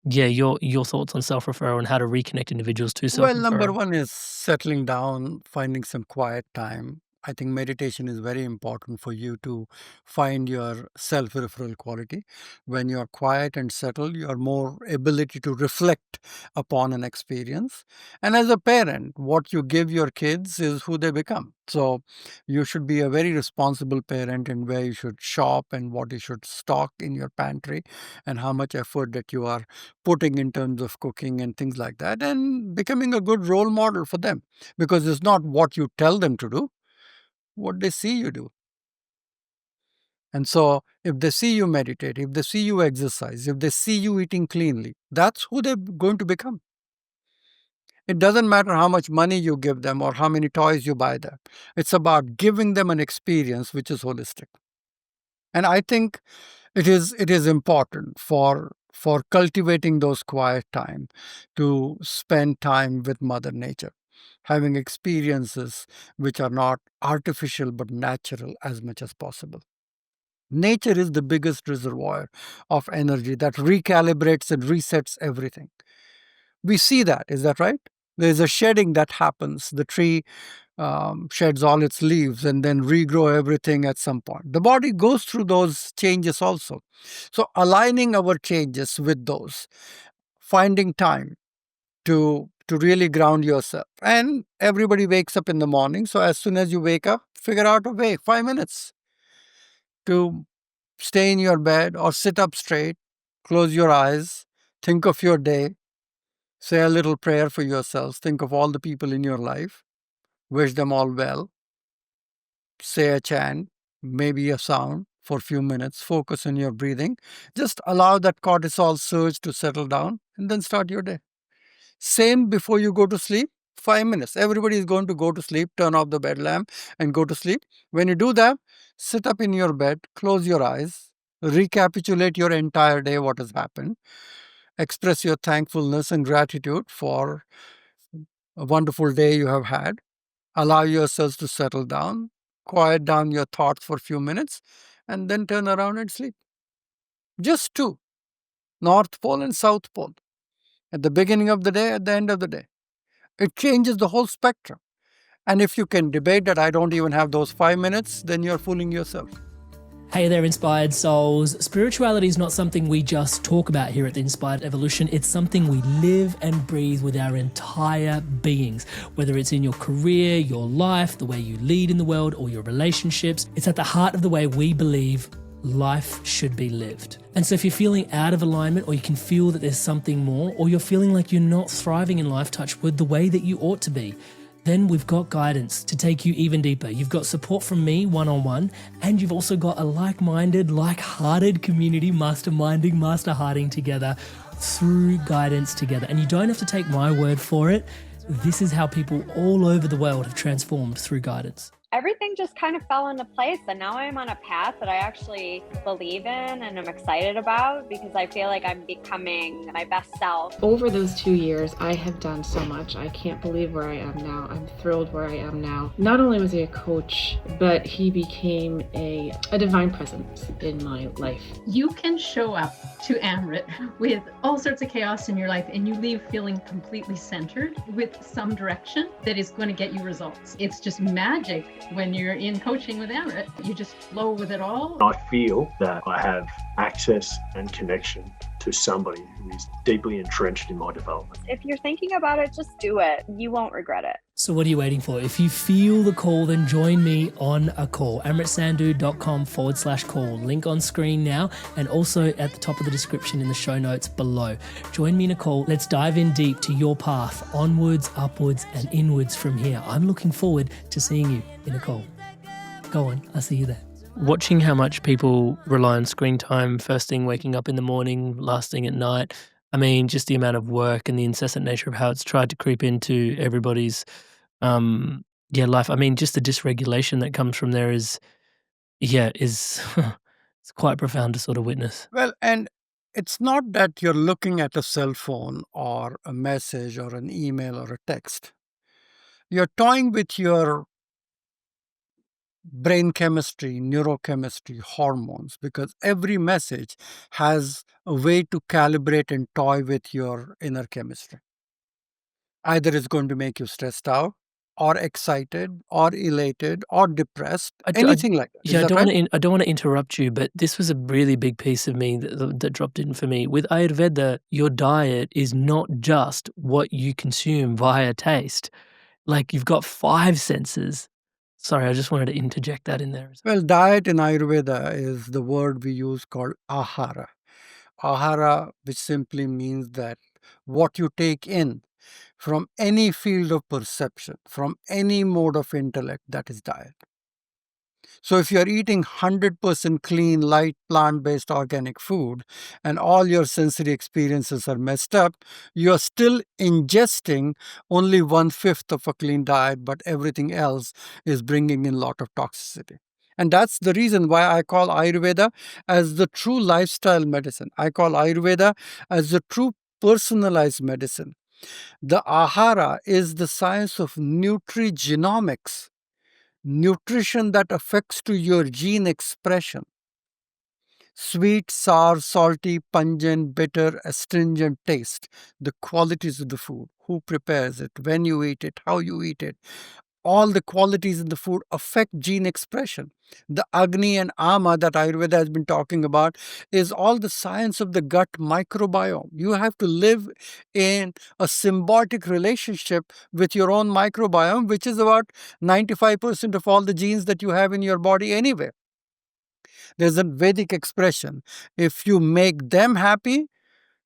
Yeah, your thoughts on self-referral and how to reconnect individuals to Well, number self-referral. one is settling down, finding some quiet time. I think meditation is very important for you to find your self referral quality. When you're quiet and settled, you're more ability to reflect upon an experience. And as a parent, what you give your kids is who they become. So you should be a very responsible parent in where you should shop and what you should stock in your pantry and how much effort that you are putting in terms of cooking and things like that, and becoming a good role model for them, because it's not what you tell them to do, what they see you do. And so if they see you meditate, if they see you exercise, if they see you eating cleanly, that's who they're going to become. It doesn't matter how much money you give them or how many toys you buy them. It's about giving them an experience which is holistic. And I think it is important for cultivating those quiet time to spend time with Mother Nature, having experiences which are not artificial but natural as much as possible. Nature is the biggest reservoir of energy that recalibrates and resets everything. We see that, is that right? There's a shedding that happens. The tree sheds all its leaves and then regrow everything at some point. The body goes through those changes also. So aligning our changes with those, finding time to really ground yourself. And everybody wakes up in the morning. So as soon as you wake up, figure out a way, 5 minutes to stay in your bed or sit up straight, close your eyes, think of your day, say a little prayer for yourselves, think of all the people in your life, wish them all well, say a chant, maybe a sound, for a few minutes, focus on your breathing. Just allow that cortisol surge to settle down and then start your day. Same before you go to sleep, 5 minutes. Everybody is going to go to sleep, turn off the bed lamp and go to sleep. When you do that, sit up in your bed, close your eyes, recapitulate your entire day, what has happened, express your thankfulness and gratitude for a wonderful day you have had. Allow yourselves to settle down, quiet down your thoughts for a few minutes, and then turn around and sleep. Just two, North Pole and South Pole, at the beginning of the day, at the end of the day. It changes the whole spectrum. And if you can debate that I don't even have those 5 minutes, then you're fooling yourself. Hey there, Inspired Souls. Spirituality is not something we just talk about here at the Inspired Evolution. It's something we live and breathe with our entire beings. Whether it's in your career, your life, the way you lead in the world, or your relationships, it's at the heart of the way we believe life should be lived. And so if you're feeling out of alignment, or you can feel that there's something more, or you're feeling like you're not thriving in life, touch wood, the way that you ought to be, then we've got guidance to take you even deeper. You've got support from me one-on-one, and you've also got a like-minded, like-hearted community masterminding, master-hearting together through guidance together. And you don't have to take my word for it. This is how people all over the world have transformed through guidance. Everything just kind of fell into place, and now I'm on a path that I actually believe in and I'm excited about, because I feel like I'm becoming my best self. Over those 2 years, I have done so much. I can't believe where I am now. I'm thrilled where I am now. Not only was he a coach, but he became a divine presence in my life. You can show up to Amrit with all sorts of chaos in your life, and you leave feeling completely centered with some direction that is going to get you results. It's just magic. When you're in coaching with Amrit, you just flow with it all. I feel that I have access and connection to somebody who is deeply entrenched in my development. If you're thinking about it, just do it. You won't regret it. So what are you waiting for? If you feel the call, then join me on a call. amritsandhu.com/call. Link on screen now, and also at the top of the description in the show notes below. Join me in a call. Let's dive in deep to your path, onwards, upwards, and inwards from here. I'm looking forward to seeing you in a call. Go on, I'll see you there. Watching how much people rely on screen time, first thing waking up in the morning, last thing at night. I mean, just the amount of work and the incessant nature of how it's tried to creep into everybody's life. I mean, just the dysregulation that comes from there is it's quite profound to sort of witness. Well, and it's not that you're looking at a cell phone or a message or an email or a text. You're toying with your brain chemistry, neurochemistry, hormones, because every message has a way to calibrate and toy with your inner chemistry. Either it's going to make you stressed out, or excited, or elated, or depressed, anything like that. Yeah, I don't want to interrupt you, but this was a really big piece of me that dropped in for me. With Ayurveda, your diet is not just what you consume via taste. Like, you've got 5 senses. Sorry, I just wanted to interject that in there. Well, diet in Ayurveda is the word we use called ahara. Ahara, which simply means that what you take in from any field of perception, from any mode of intellect, that is diet. So if you're eating 100% clean, light, plant-based organic food, and all your sensory experiences are messed up, you're still ingesting only 1/5 of a clean diet, but everything else is bringing in a lot of toxicity. And that's the reason why I call Ayurveda as the true lifestyle medicine. I call Ayurveda as the true personalized medicine. The ahara is the science of nutrigenomics, nutrition that affects to your gene expression. Sweet, sour, salty, pungent, bitter, astringent taste, the qualities of the food, who prepares it, when you eat it, how you eat it. All the qualities in the food affect gene expression. The Agni and Ama that Ayurveda has been talking about is all the science of the gut microbiome. You have to live in a symbiotic relationship with your own microbiome, which is about 95% of all the genes that you have in your body anyway. There's a Vedic expression: if you make them happy,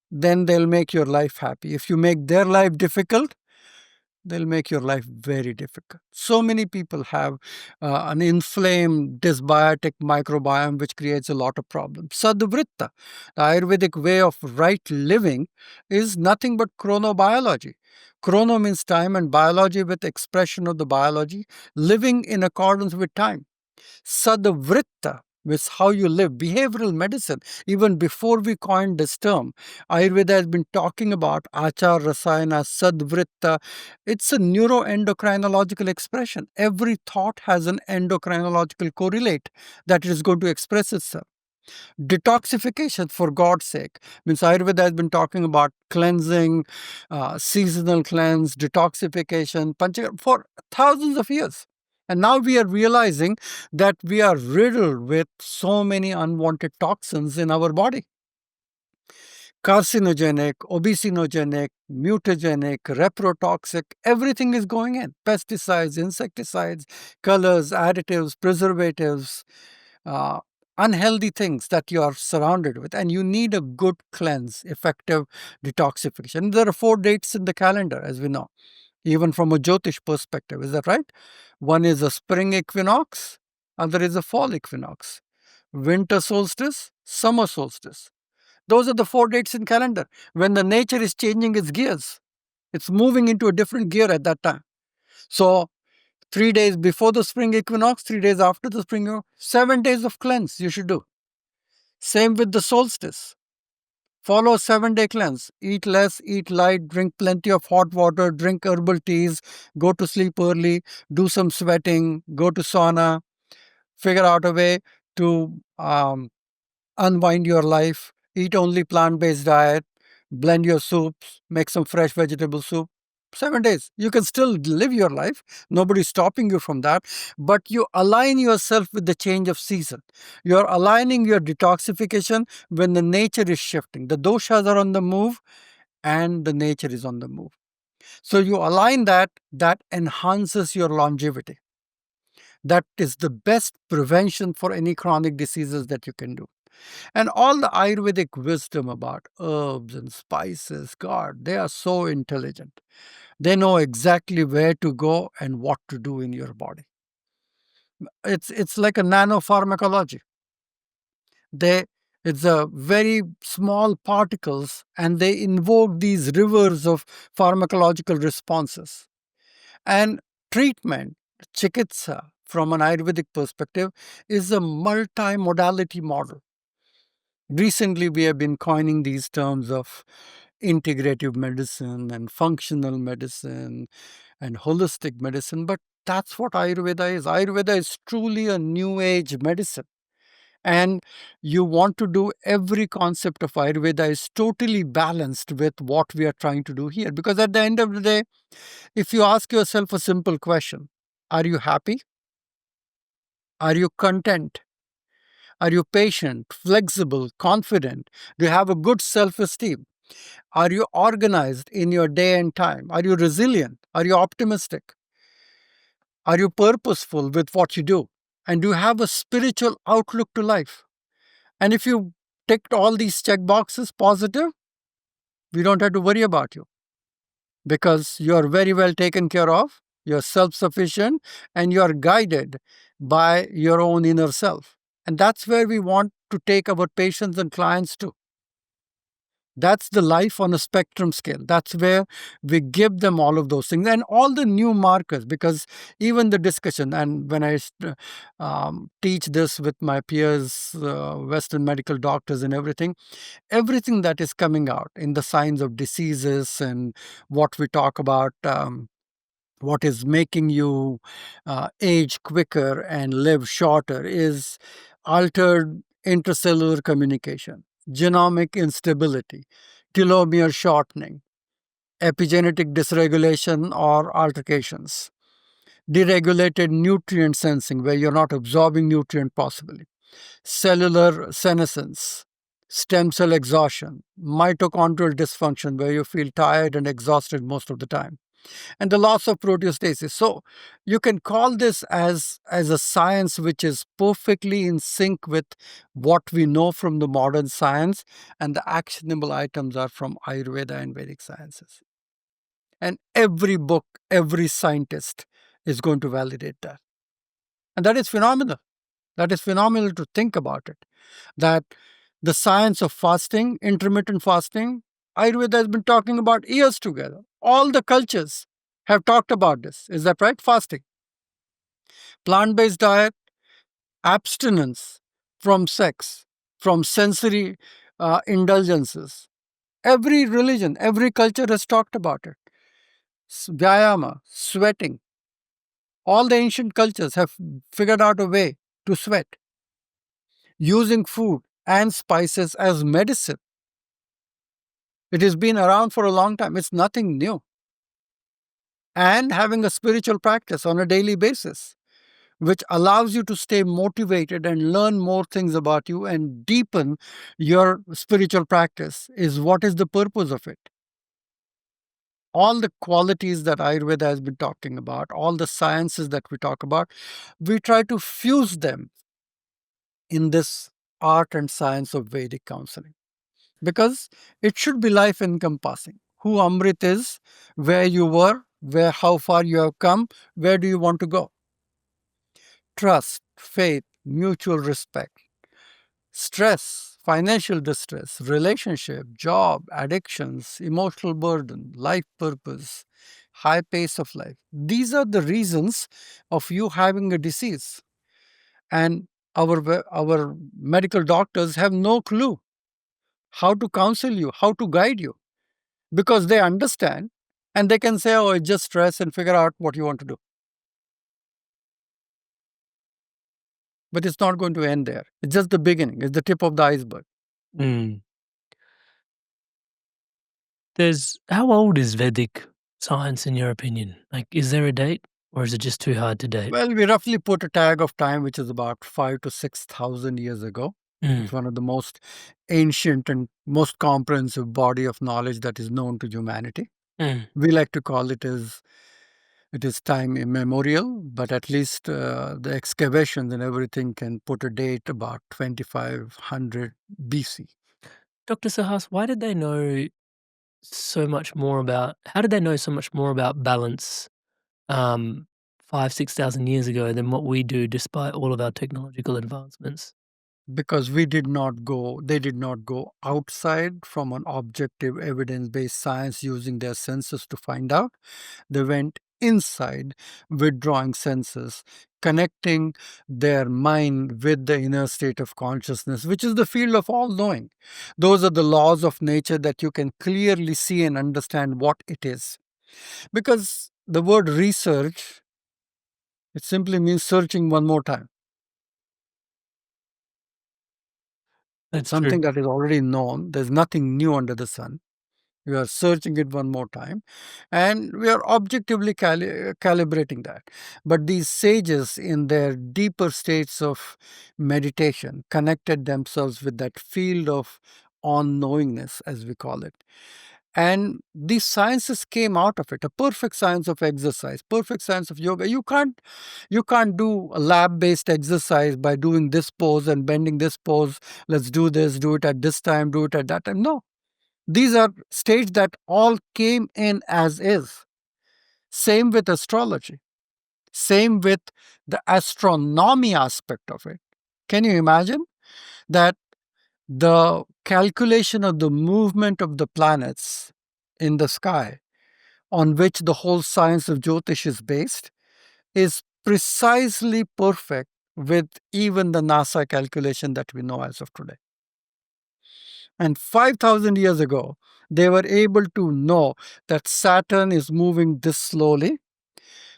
then they'll make your life happy. If you make their life difficult, they'll make your life very difficult. So many people have an inflamed dysbiotic microbiome, which creates a lot of problems. Sadvritta, the Ayurvedic way of right living, is nothing but chronobiology. Chrono means time, and biology with expression of the biology, living in accordance with time. Sadvritta is how you live. Behavioral medicine, even before we coined this term, Ayurveda has been talking about achar rasayana, sadvritta. It's a neuroendocrinological expression. Every thought has an endocrinological correlate that is going to express itself. Detoxification, for God's sake, means Ayurveda has been talking about cleansing, seasonal cleanse, detoxification, for thousands of years. And now we are realizing that we are riddled with so many unwanted toxins in our body. Carcinogenic, obesinogenic, mutagenic, reprotoxic, everything is going in. Pesticides, insecticides, colors, additives, preservatives, uh, unhealthy things that you are surrounded with. And you need a good cleanse, effective detoxification. There are 4 dates in the calendar, as we know, even from a Jyotish perspective. Is that right? One is a spring equinox, other is a fall equinox, winter solstice, summer solstice. Those are the 4 dates in calendar when the nature is changing its gears. It's moving into a different gear at that time. So 3 days before the spring equinox, 3 days after the spring equinox, 7 days of cleanse you should do. Same with the solstice. Follow 7-day cleanse. Eat less, eat light, drink plenty of hot water, drink herbal teas, go to sleep early, do some sweating, go to sauna, figure out a way to unwind your life, eat only plant-based diet, blend your soups, make some fresh vegetable soup. 7 days. You can still live your life. Nobody's stopping you from that. But you align yourself with the change of season. You're aligning your detoxification when the nature is shifting. The doshas are on the move and the nature is on the move. So you align that enhances your longevity. That is the best prevention for any chronic diseases that you can do. And all the Ayurvedic wisdom about herbs and spices, God, they are so intelligent. They know exactly where to go and what to do in your body. It's like a nanopharmacology. It's a very small particles and they invoke these rivers of pharmacological responses. And treatment, chikitsa, from an Ayurvedic perspective, is a multi-modality model. Recently, we have been coining these terms of integrative medicine and functional medicine and holistic medicine, but that's what Ayurveda is. Ayurveda is truly a new age medicine. And you want to do every concept of Ayurveda is totally balanced with what we are trying to do here. Because at the end of the day, if you ask yourself a simple question, are you happy? Are you content? Are you patient, flexible, confident? Do you have a good self esteem? Are you organized in your day and time? Are you resilient? Are you optimistic? Are you purposeful with what you do? And do you have a spiritual outlook to life? And if you ticked all these check boxes positive, we don't have to worry about you because you are very well taken care of, you're self sufficient, and you are guided by your own inner self. And that's where we want to take our patients and clients to. That's the life on a spectrum scale. That's where we give them all of those things and all the new markers, because even the discussion, and when I teach this with my peers, Western medical doctors and everything that is coming out in the signs of diseases and what we talk about, what is making you age quicker and live shorter is altered intracellular communication, genomic instability, telomere shortening, epigenetic dysregulation or altercations, deregulated nutrient sensing where you're not absorbing nutrient possibly, cellular senescence, stem cell exhaustion, mitochondrial dysfunction where you feel tired and exhausted most of the time, and the loss of proteostasis. So you can call this as a science which is perfectly in sync with what we know from the modern science, and the actionable items are from Ayurveda and Vedic sciences. And every book, every scientist is going to validate that. And that is phenomenal. That is phenomenal to think about it. That the science of fasting, intermittent fasting, Ayurveda has been talking about years together. All the cultures have talked about this. Is that right? Fasting, plant based diet, abstinence from sex, from sensory indulgences. Every religion, every culture has talked about it. Vyayama, sweating. All the ancient cultures have figured out a way to sweat, using food and spices as medicine. It has been around for a long time. It's nothing new. And having a spiritual practice on a daily basis, which allows you to stay motivated and learn more things about you and deepen your spiritual practice, is what is the purpose of it. All the qualities that Ayurveda has been talking about, all the sciences that we talk about, we try to fuse them in this art and science of Vedic counseling, because it should be life encompassing. Who Amrit is, where you were, how far you have come, where do you want to go? Trust, faith, mutual respect, stress, financial distress, relationship, job, addictions, emotional burden, life purpose, high pace of life. These are the reasons of you having a disease. And our medical doctors have no clue how to counsel you, how to guide you, because they understand and they can say, oh, it's just stress, and figure out what you want to do. But it's not going to end there. It's just the beginning. It's the tip of the iceberg. Mm. How old is Vedic science in your opinion? Like, is there a date, or is it just too hard to date? Well, we roughly put a tag of time, which is about 5,000 to 6,000 years ago. It's one of the most ancient and most comprehensive body of knowledge that is known to humanity. We like to call it as it is time immemorial, but at least the excavations and everything can put a date about 2500 BC. Dr. Suhas, why did they know so much more about, how did they know so much more about balance 6,000 years ago than what we do despite all of our technological advancements? Because they did not go outside from an objective evidence-based science using their senses to find out. They went inside, withdrawing senses, connecting their mind with the inner state of consciousness, which is the field of all knowing. Those are the laws of nature that you can clearly see and understand what it is. Because the word research, it simply means searching one more time. That's Something true. that is already known. There's nothing new under the sun. We are searching it one more time, and we are objectively calibrating that. But these sages, in their deeper states of meditation, connected themselves with that field of on-knowingness, as we call it. And these sciences came out of it. A perfect science of exercise, perfect science of yoga. You can't do a lab-based exercise by doing this pose and bending this pose. Let's do this, do it at this time, do it at that time. No. These are states that all came in as is. Same with astrology. Same with the astronomy aspect of it. Can you imagine that the calculation of the movement of the planets in the sky, on which the whole science of Jyotish is based, is precisely perfect with even the NASA calculation that we know as of today? And 5,000 years ago, they were able to know that Saturn is moving this slowly,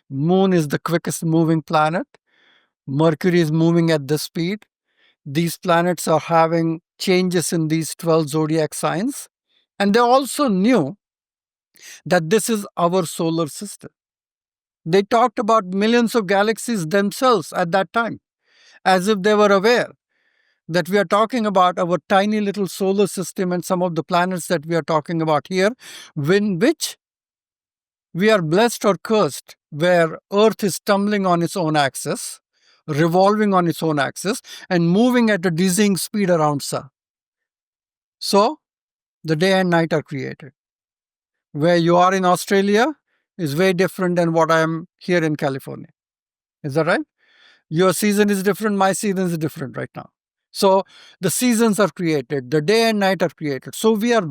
Moon is the quickest moving planet, Mercury is moving at this speed, these planets are having changes in these 12 zodiac signs. And they also knew that this is our solar system. They talked about millions of galaxies themselves at that time, as if they were aware that we are talking about our tiny little solar system and some of the planets that we are talking about here, in which we are blessed or cursed, where Earth is tumbling on its own axis, revolving on its own axis, and moving at a dizzying speed around Sun. So, the day and night are created. Where you are in Australia is way different than what I am here in California. Is that right? Your season is different, my season is different right now. So the seasons are created, the day and night are created. So we are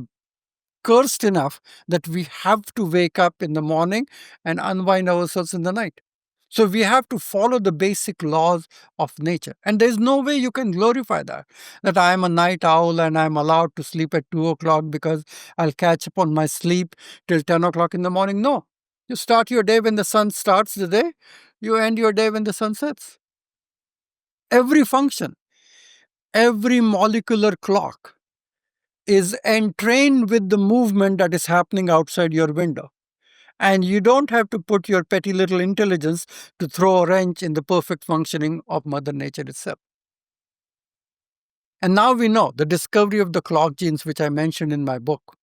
cursed enough that we have to wake up in the morning and unwind ourselves in the night. So we have to follow the basic laws of nature. And there's no way you can glorify that I am a night owl and I'm allowed to sleep at 2 o'clock because I'll catch up on my sleep till 10 o'clock in the morning. No. You start your day when the sun starts the day, you end your day when the sun sets. Every function, every molecular clock is entrained with the movement that is happening outside your window. And you don't have to put your petty little intelligence to throw a wrench in the perfect functioning of Mother Nature itself. And now we know the discovery of the clock genes, which I mentioned in my book,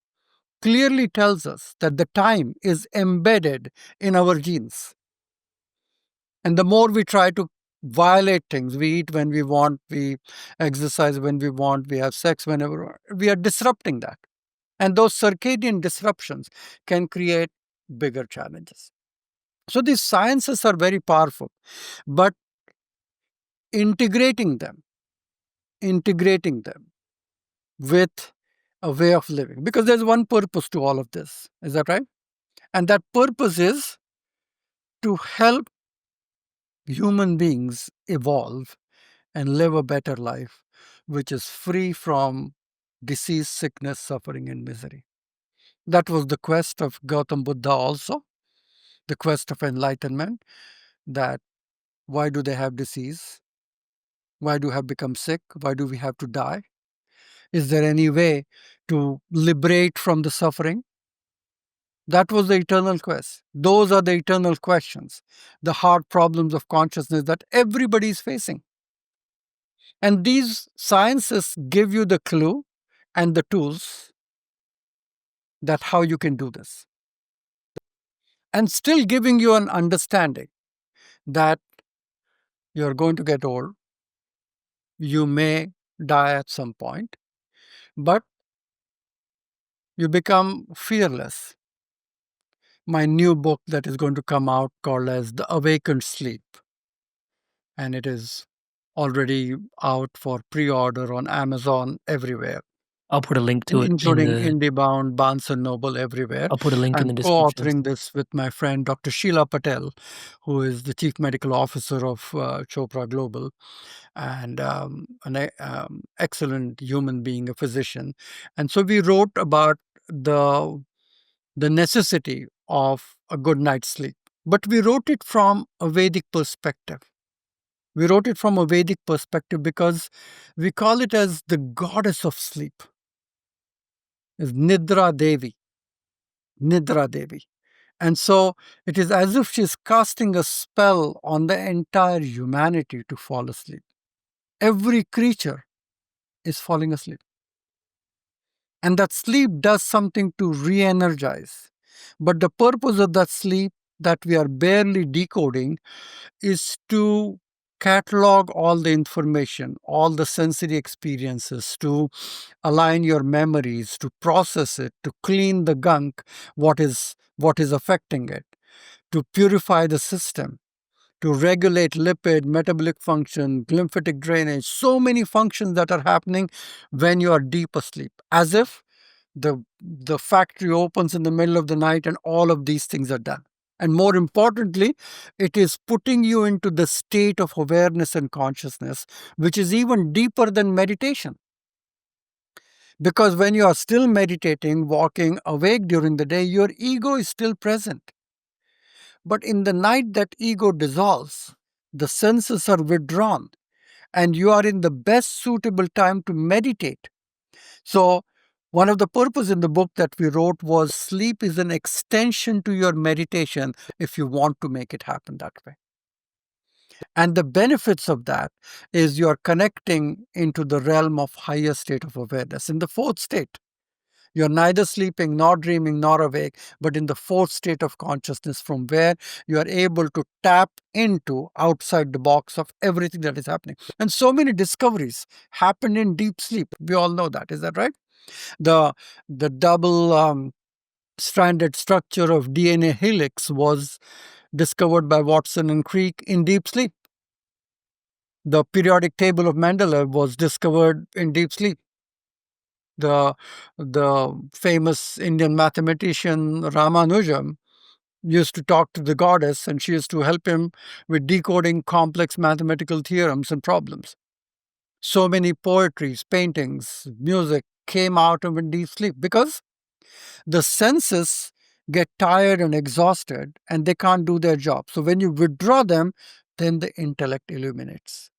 clearly tells us that the time is embedded in our genes. And the more we try to violate things, we eat when we want, we exercise when we want, we have sex whenever, we are disrupting that. And those circadian disruptions can create bigger challenges. So these sciences are very powerful, but integrating them with a way of living, because there's one purpose to all of this. Is that right? And that purpose is to help human beings evolve and live a better life, which is free from disease, sickness, suffering, and misery. That was the quest of Gautam Buddha also, the quest of enlightenment, that why do they have disease? Why do we have become sick? Why do we have to die? Is there any way to liberate from the suffering? That was the eternal quest. Those are the eternal questions, the hard problems of consciousness that everybody is facing. And these sciences give you the clue and the tools that how you can do this. And still giving you an understanding that you're going to get old, you may die at some point, but you become fearless. My new book that is going to come out called as The Awakened Sleep, and it is already out for pre-order on Amazon everywhere, I'll put a link to it including IndieBound, Barnes & Noble, everywhere. I'll put a link in I'm the description. co-authoring this with my friend Dr. Sheila Patel, who is the Chief Medical Officer of Chopra Global, and an excellent human being, a physician. And so we wrote about the necessity of a good night's sleep. But we wrote it from a Vedic perspective. We wrote it from a Vedic perspective because we call it as the goddess of sleep. Is Nidra Devi. Nidra Devi. And so it is as if she's casting a spell on the entire humanity to fall asleep. Every creature is falling asleep. And that sleep does something to re-energize. But the purpose of that sleep that we are barely decoding is to catalog all the information, all the sensory experiences, to align your memories, to process it, to clean the gunk, what is affecting it, to purify the system, to regulate lipid, metabolic function, lymphatic drainage, so many functions that are happening when you are deep asleep, as if the factory opens in the middle of the night and all of these things are done. And more importantly, it is putting you into the state of awareness and consciousness, which is even deeper than meditation. Because when you are still meditating, walking, awake during the day, your ego is still present. But in the night that ego dissolves, the senses are withdrawn, and you are in the best suitable time to meditate. So one of the purpose in the book that we wrote was sleep is an extension to your meditation if you want to make it happen that way. And the benefits of that is you're connecting into the realm of higher state of awareness. In the fourth state, you're neither sleeping, nor dreaming, nor awake, but in the fourth state of consciousness from where you are able to tap into outside the box of everything that is happening. And so many discoveries happen in deep sleep. We all know that. Is that right? The double stranded structure of DNA helix was discovered by Watson and Crick in deep sleep. The periodic table of Mendeleev was discovered in deep sleep. The famous Indian mathematician Ramanujam used to talk to the goddess, and she used to help him with decoding complex mathematical theorems and problems. So many poetries, paintings, music came out of deep sleep because the senses get tired and exhausted and they can't do their job. So when you withdraw them, then the intellect illuminates.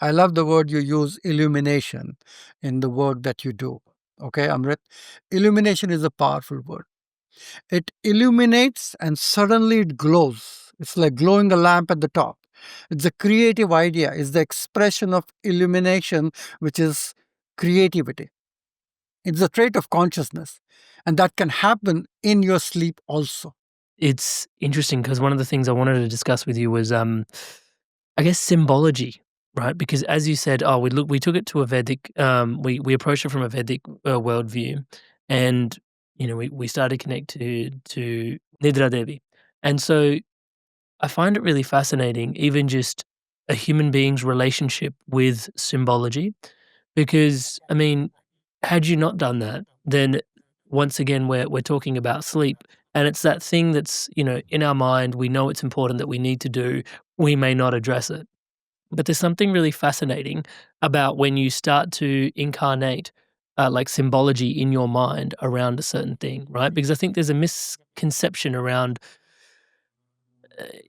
I love the word you use, illumination, in the work that you do. Okay, Amrit? Illumination is a powerful word. It illuminates and suddenly it glows. It's like glowing a lamp at the top. It's a creative idea. It's the expression of illumination, which is creativity. It's a trait of consciousness. And that can happen in your sleep also. It's interesting because one of the things I wanted to discuss with you was, I guess, symbology, right? Because as you said, we took it to a Vedic, we approached it from a Vedic worldview, and we started connected to Nidra Devi, and so I find it really fascinating, even just a human being's relationship with symbology, because I mean, had you not done that, then once again we're talking about sleep, and it's that thing that's in our mind. We know it's important that we need to do. We may not address it, but there's something really fascinating about when you start to incarnate like symbology in your mind around a certain thing, right? Because I think there's a misconception around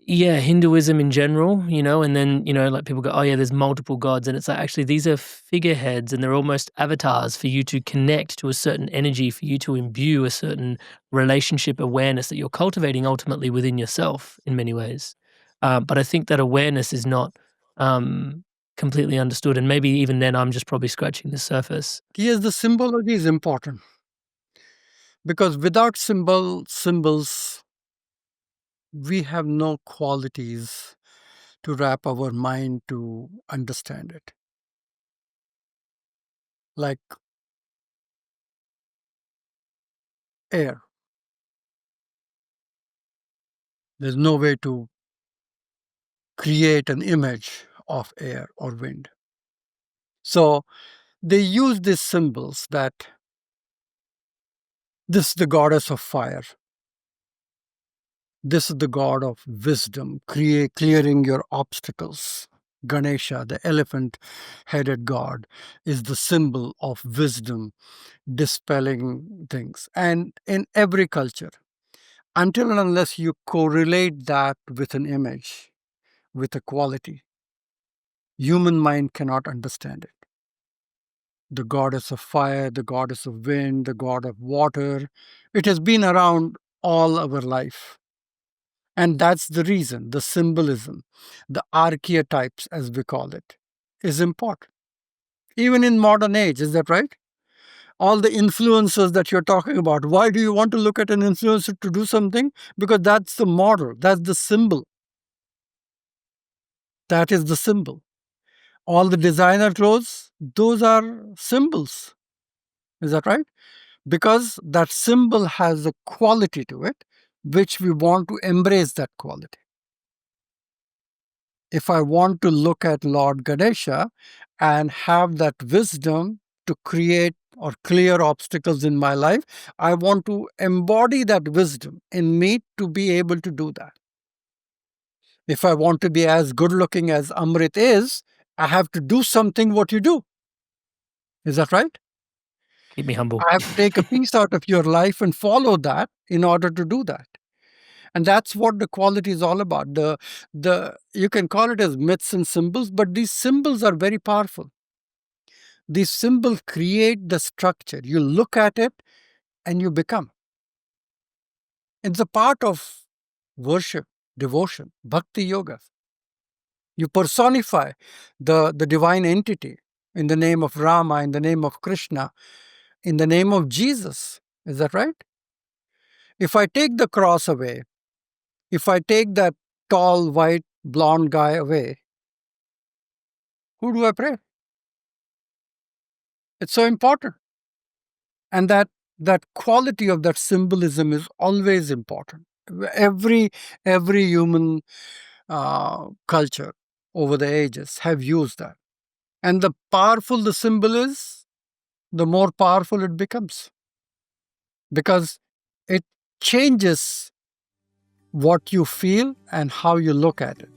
Hinduism in general, and then, like people go, oh yeah, there's multiple gods. And it's like, actually, these are figureheads and they're almost avatars for you to connect to a certain energy, for you to imbue a certain relationship awareness that you're cultivating ultimately within yourself in many ways. But I think that awareness is not completely understood. And maybe even then I'm just probably scratching the surface. Yes, the symbology is important because without symbols, we have no qualities to wrap our mind to understand it. Like air. There's no way to create an image of air or wind. So they use these symbols that this is the goddess of fire. This is the god of wisdom, clearing your obstacles. Ganesha, the elephant-headed god, is the symbol of wisdom, dispelling things. And in every culture, until and unless you correlate that with an image, with a quality, human mind cannot understand it. The goddess of fire, the goddess of wind, the god of water, it has been around all our life. And that's the reason the symbolism, the archetypes, as we call it, is important. Even in modern age, is that right? All the influencers that you're talking about, why do you want to look at an influencer to do something? Because that's the model, that's the symbol. That is the symbol. All the designer clothes, those are symbols. Is that right? Because that symbol has a quality to it, which we want to embrace that quality. If I want to look at Lord Ganesha and have that wisdom to create or clear obstacles in my life, I want to embody that wisdom in me to be able to do that. If I want to be as good looking as Amrit is, I have to do something what you do. Is that right? Keep me humble. I have to take a piece out of your life and follow that in order to do that. And that's what the quality is all about. The you can call it as myths and symbols, but these symbols are very powerful. These symbols create the structure. You look at it and you become. It's a part of worship, devotion, bhakti yoga. You personify the divine entity in the name of Rama, in the name of Krishna, in the name of Jesus. Is that right? If I take the cross away, if I take that tall, white, blonde guy away, who do I pray? It's so important. And that that quality of that symbolism is always important. Every human culture over the ages have used that. And the powerful the symbol is, the more powerful it becomes. Because it changes what you feel and how you look at it.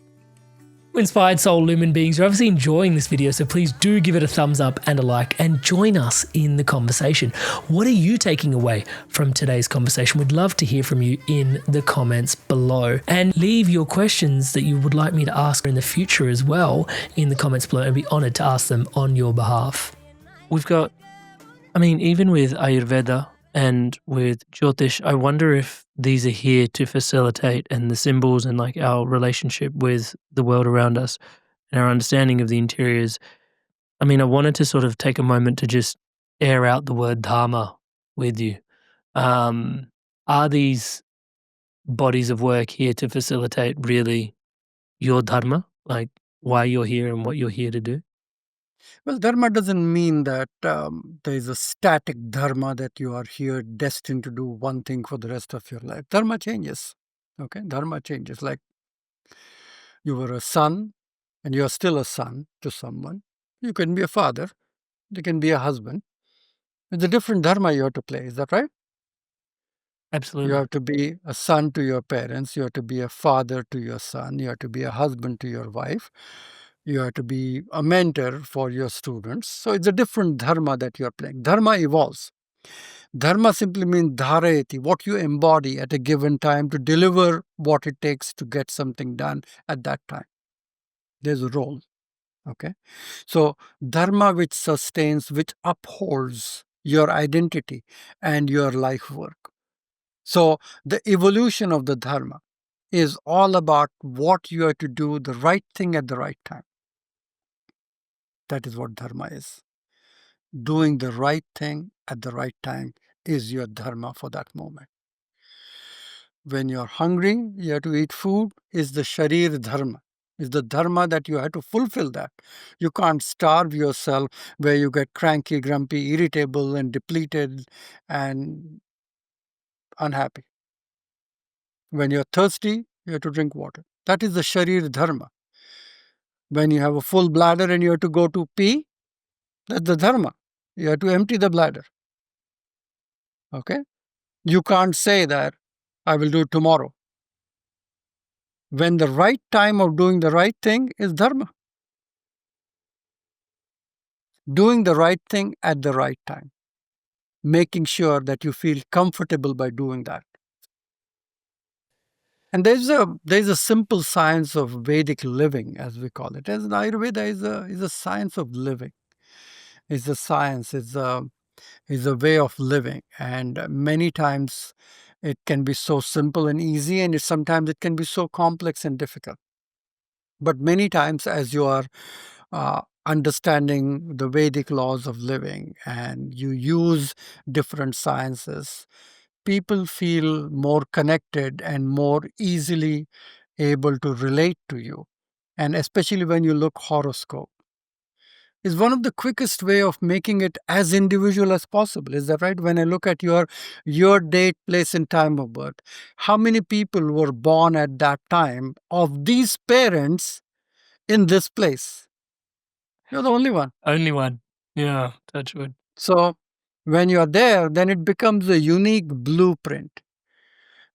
Inspired Soul Lumen beings, you're obviously enjoying this video, so please do give it a thumbs up and a like and join us in the conversation. What are you taking away from today's conversation? We'd love to hear from you in the comments below, and leave your questions that you would like me to ask in the future as well in the comments below, and I'd be honored to ask them on your behalf. We've got, even with Ayurveda and with Jyotish, I wonder if these are here to facilitate, and the symbols and like our relationship with the world around us and our understanding of the interiors. I wanted to sort of take a moment to just air out the word Dharma with you. Are these bodies of work here to facilitate really your Dharma, like why you're here and what you're here to do? Well, dharma doesn't mean that there is a static dharma that you are here destined to do one thing for the rest of your life. Dharma changes. Okay, dharma changes. Like you were a son and you are still a son to someone. You can be a father. You can be a husband. It's a different dharma you have to play. Is that right? Absolutely. You have to be a son to your parents. You have to be a father to your son. You have to be a husband to your wife. You have to be a mentor for your students. So it's a different dharma that you are playing. Dharma evolves. Dharma simply means dharayati, what you embody at a given time to deliver what it takes to get something done at that time. There's a role. Okay. So dharma which sustains, which upholds your identity and your life work. So the evolution of the dharma is all about what you have to do the right thing at the right time. That is what dharma is. Doing the right thing at the right time is your dharma for that moment. When you're hungry, you have to eat food, is the sharir dharma. Is the dharma that you have to fulfill that. You can't starve yourself where you get cranky, grumpy, irritable, and depleted and unhappy. When you're thirsty, you have to drink water. That is the sharir dharma. When you have a full bladder and you have to go to pee, that's the dharma. You have to empty the bladder. Okay? You can't say that I will do it tomorrow. When the right time of doing the right thing is dharma. Doing the right thing at the right time. Making sure that you feel comfortable by doing that. And there's a simple science of Vedic living, as we call it. As Ayurveda is a science of living. It's a science. It's a way of living. And many times it can be so simple and easy, and sometimes it can be so complex and difficult. But many times, as you are understanding the Vedic laws of living and you use different sciences, people feel more connected and more easily able to relate to you. And especially when you look horoscope, is one of the quickest way of making it as individual as possible. Is that right? When I look at your date, place, and time of birth, how many people were born at that time of these parents in this place? You're the only one. Only one. Yeah, touch wood. So when you're there, then it becomes a unique blueprint.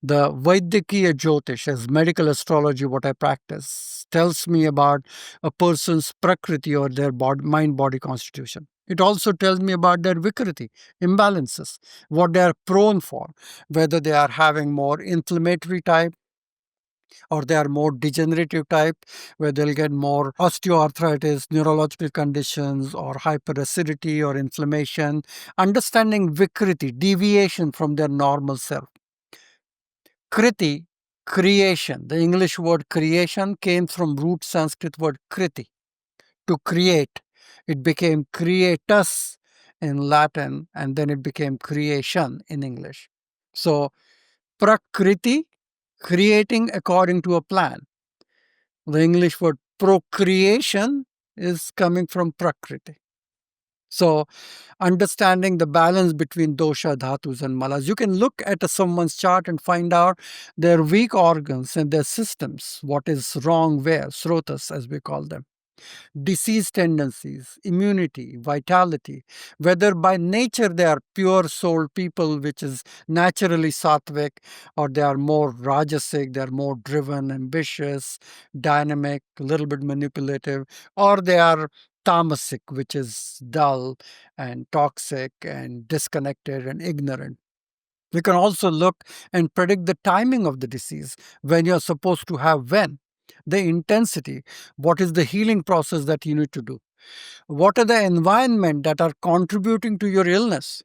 The Vedic Jyotish, as medical astrology, what I practice, tells me about a person's prakriti or their mind-body constitution. It also tells me about their vikriti, imbalances, what they are prone for, whether they are having more inflammatory type or they are more degenerative type, where they'll get more osteoarthritis, neurological conditions, or hyperacidity or inflammation. Understanding vikriti, deviation from their normal self. Kriti, creation. The English word creation came from root Sanskrit word kriti, to create. It became creatus in Latin, and then it became creation in English. So, prakriti, creating according to a plan. The English word procreation is coming from prakriti. So, understanding the balance between dosha, dhatus, and malas, you can look at someone's chart and find out their weak organs and their systems, what is wrong where, srotas as we call them, disease tendencies, immunity, vitality, whether by nature they are pure souled people, which is naturally sattvic, or they are more rajasic, they are more driven, ambitious, dynamic, a little bit manipulative, or they are tamasic, which is dull and toxic and disconnected and ignorant. We can also look and predict the timing of the disease, when you're supposed to have when, the intensity, what is the healing process that you need to do, what are the environment that are contributing to your illness,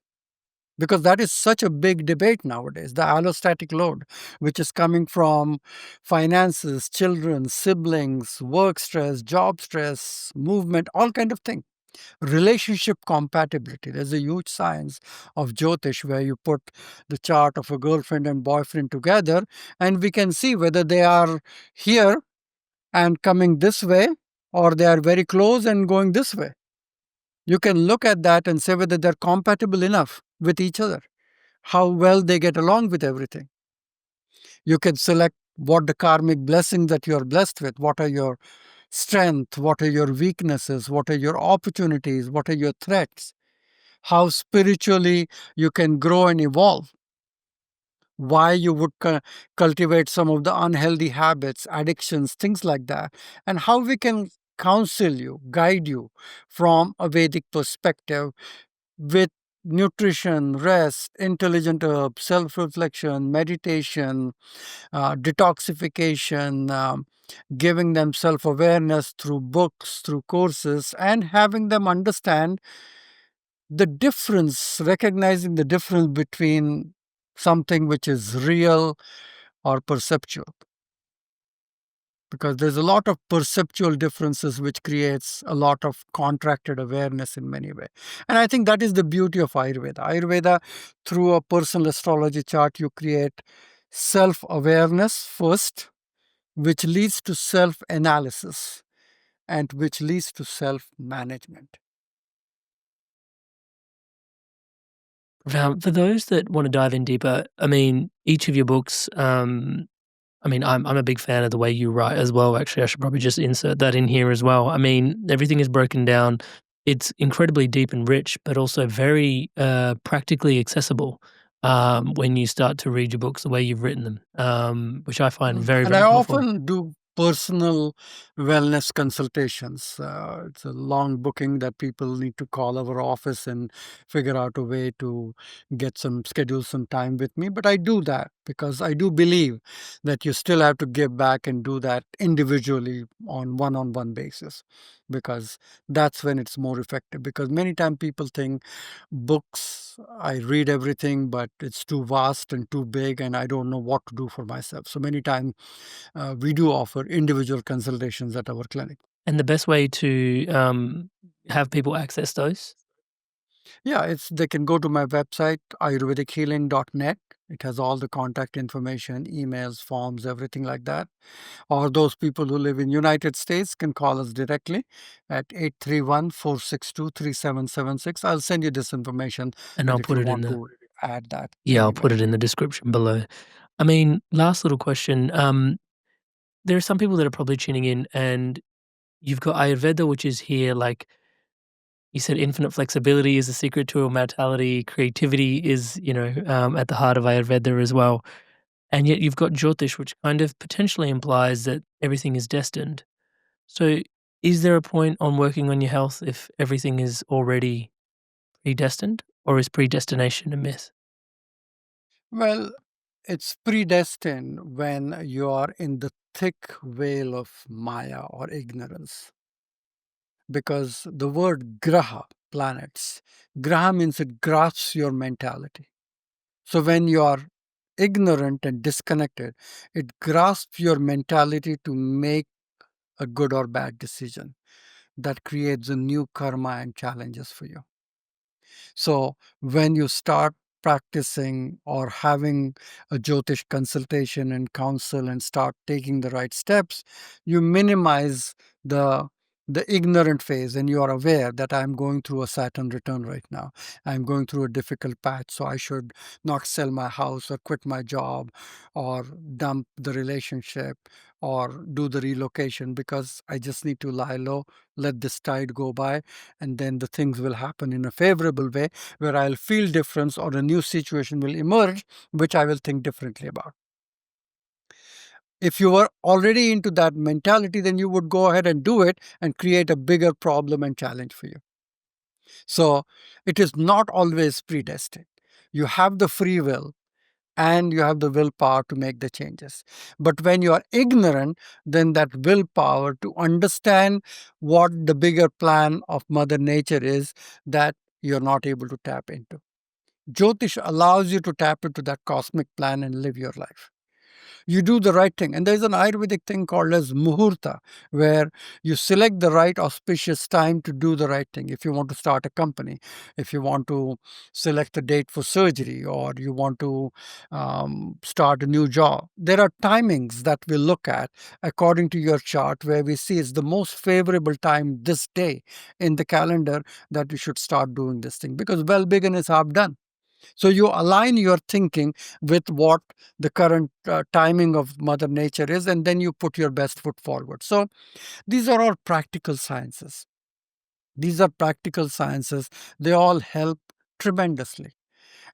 because that is such a big debate nowadays, the allostatic load, which is coming from finances, children, siblings, work stress, job stress, movement, all kind of things. Relationship compatibility. There's a huge science of Jyotish where you put the chart of a girlfriend and boyfriend together, and we can see whether they are here and coming this way, or they are very close and going this way. You can look at that and say whether they're compatible enough with each other, how well they get along with everything. You can select what the karmic blessings that you are blessed with, what are your strength, what are your weaknesses, what are your opportunities, what are your threats, how spiritually you can grow and evolve, why you would cultivate some of the unhealthy habits, addictions, things like that, and how we can counsel you, guide you from a Vedic perspective with nutrition, rest, intelligent herbs, self reflection, meditation, detoxification, giving them self awareness through books, through courses, and having them understand the difference, recognizing the difference between something which is real or perceptual. Because there's a lot of perceptual differences which creates a lot of contracted awareness in many ways. And I think that is the beauty of Ayurveda. Ayurveda, through a personal astrology chart, you create self-awareness first, which leads to self-analysis and which leads to self-management. For those that want to dive in deeper, I mean, each of your books, I mean, I'm a big fan of the way you write as well. Actually, I should probably just insert that in here as well. I mean, everything is broken down. It's incredibly deep and rich, but also very practically accessible when you start to read your books the way you've written them, which I find very, And I very powerful. often do personal wellness consultations. It's a long booking that people need to call our office and figure out a way to schedule some time with me. But I do that because I do believe that you still have to give back and do that individually on one basis, because that's when it's more effective. Because many times people think books, I read everything, but it's too vast and too big, and I don't know what to do for myself. So many times we do offer individual consultations at our clinic. And the best way to have people access those? Yeah, they can go to my website, ayurvedichealing.net. It has all the contact information, emails, forms, everything like that. Or those people who live in United States can call us directly at 831-462-3776. I'll send you this information, And that I'll if put you it in want the to add that yeah, I'll put anywhere. it in the description below. I mean, last little question. There are some people that are probably tuning in, and you've got Ayurveda, which is here, like you said, infinite flexibility is the secret to immortality. Creativity is, at the heart of Ayurveda as well. And yet you've got Jyotish, which kind of potentially implies that everything is destined. So is there a point on working on your health if everything is already predestined, or is predestination a myth? Well, it's predestined when you are in the thick veil of Maya or ignorance. Because the word graha, planets, graha means it grasps your mentality. So when you are ignorant and disconnected, it grasps your mentality to make a good or bad decision that creates a new karma and challenges for you. So when you start practicing or having a Jyotish consultation and counsel and start taking the right steps, you minimize the the ignorant phase, and you are aware that I'm going through a Saturn return right now. I'm going through a difficult patch, so I should not sell my house or quit my job or dump the relationship or do the relocation because I just need to lie low, let this tide go by, and then the things will happen in a favorable way where I'll feel difference or a new situation will emerge, which I will think differently about. If you were already into that mentality, then you would go ahead and do it and create a bigger problem and challenge for you. So it is not always predestined. You have the free will and you have the willpower to make the changes. But when you are ignorant, then that willpower to understand what the bigger plan of Mother Nature is, that you're not able to tap into. Jyotish allows you to tap into that cosmic plan and live your life. You do the right thing. And there's an Ayurvedic thing called as muhurta, where you select the right auspicious time to do the right thing. If you want to start a company, if you want to select a date for surgery, or you want to start a new job, there are timings that we look at according to your chart where we see it's the most favorable time this day in the calendar that you should start doing this thing, because well begun is half done. So you align your thinking with what the current timing of Mother Nature is, and then you put your best foot forward. So these are all practical sciences. These are practical sciences. They all help tremendously.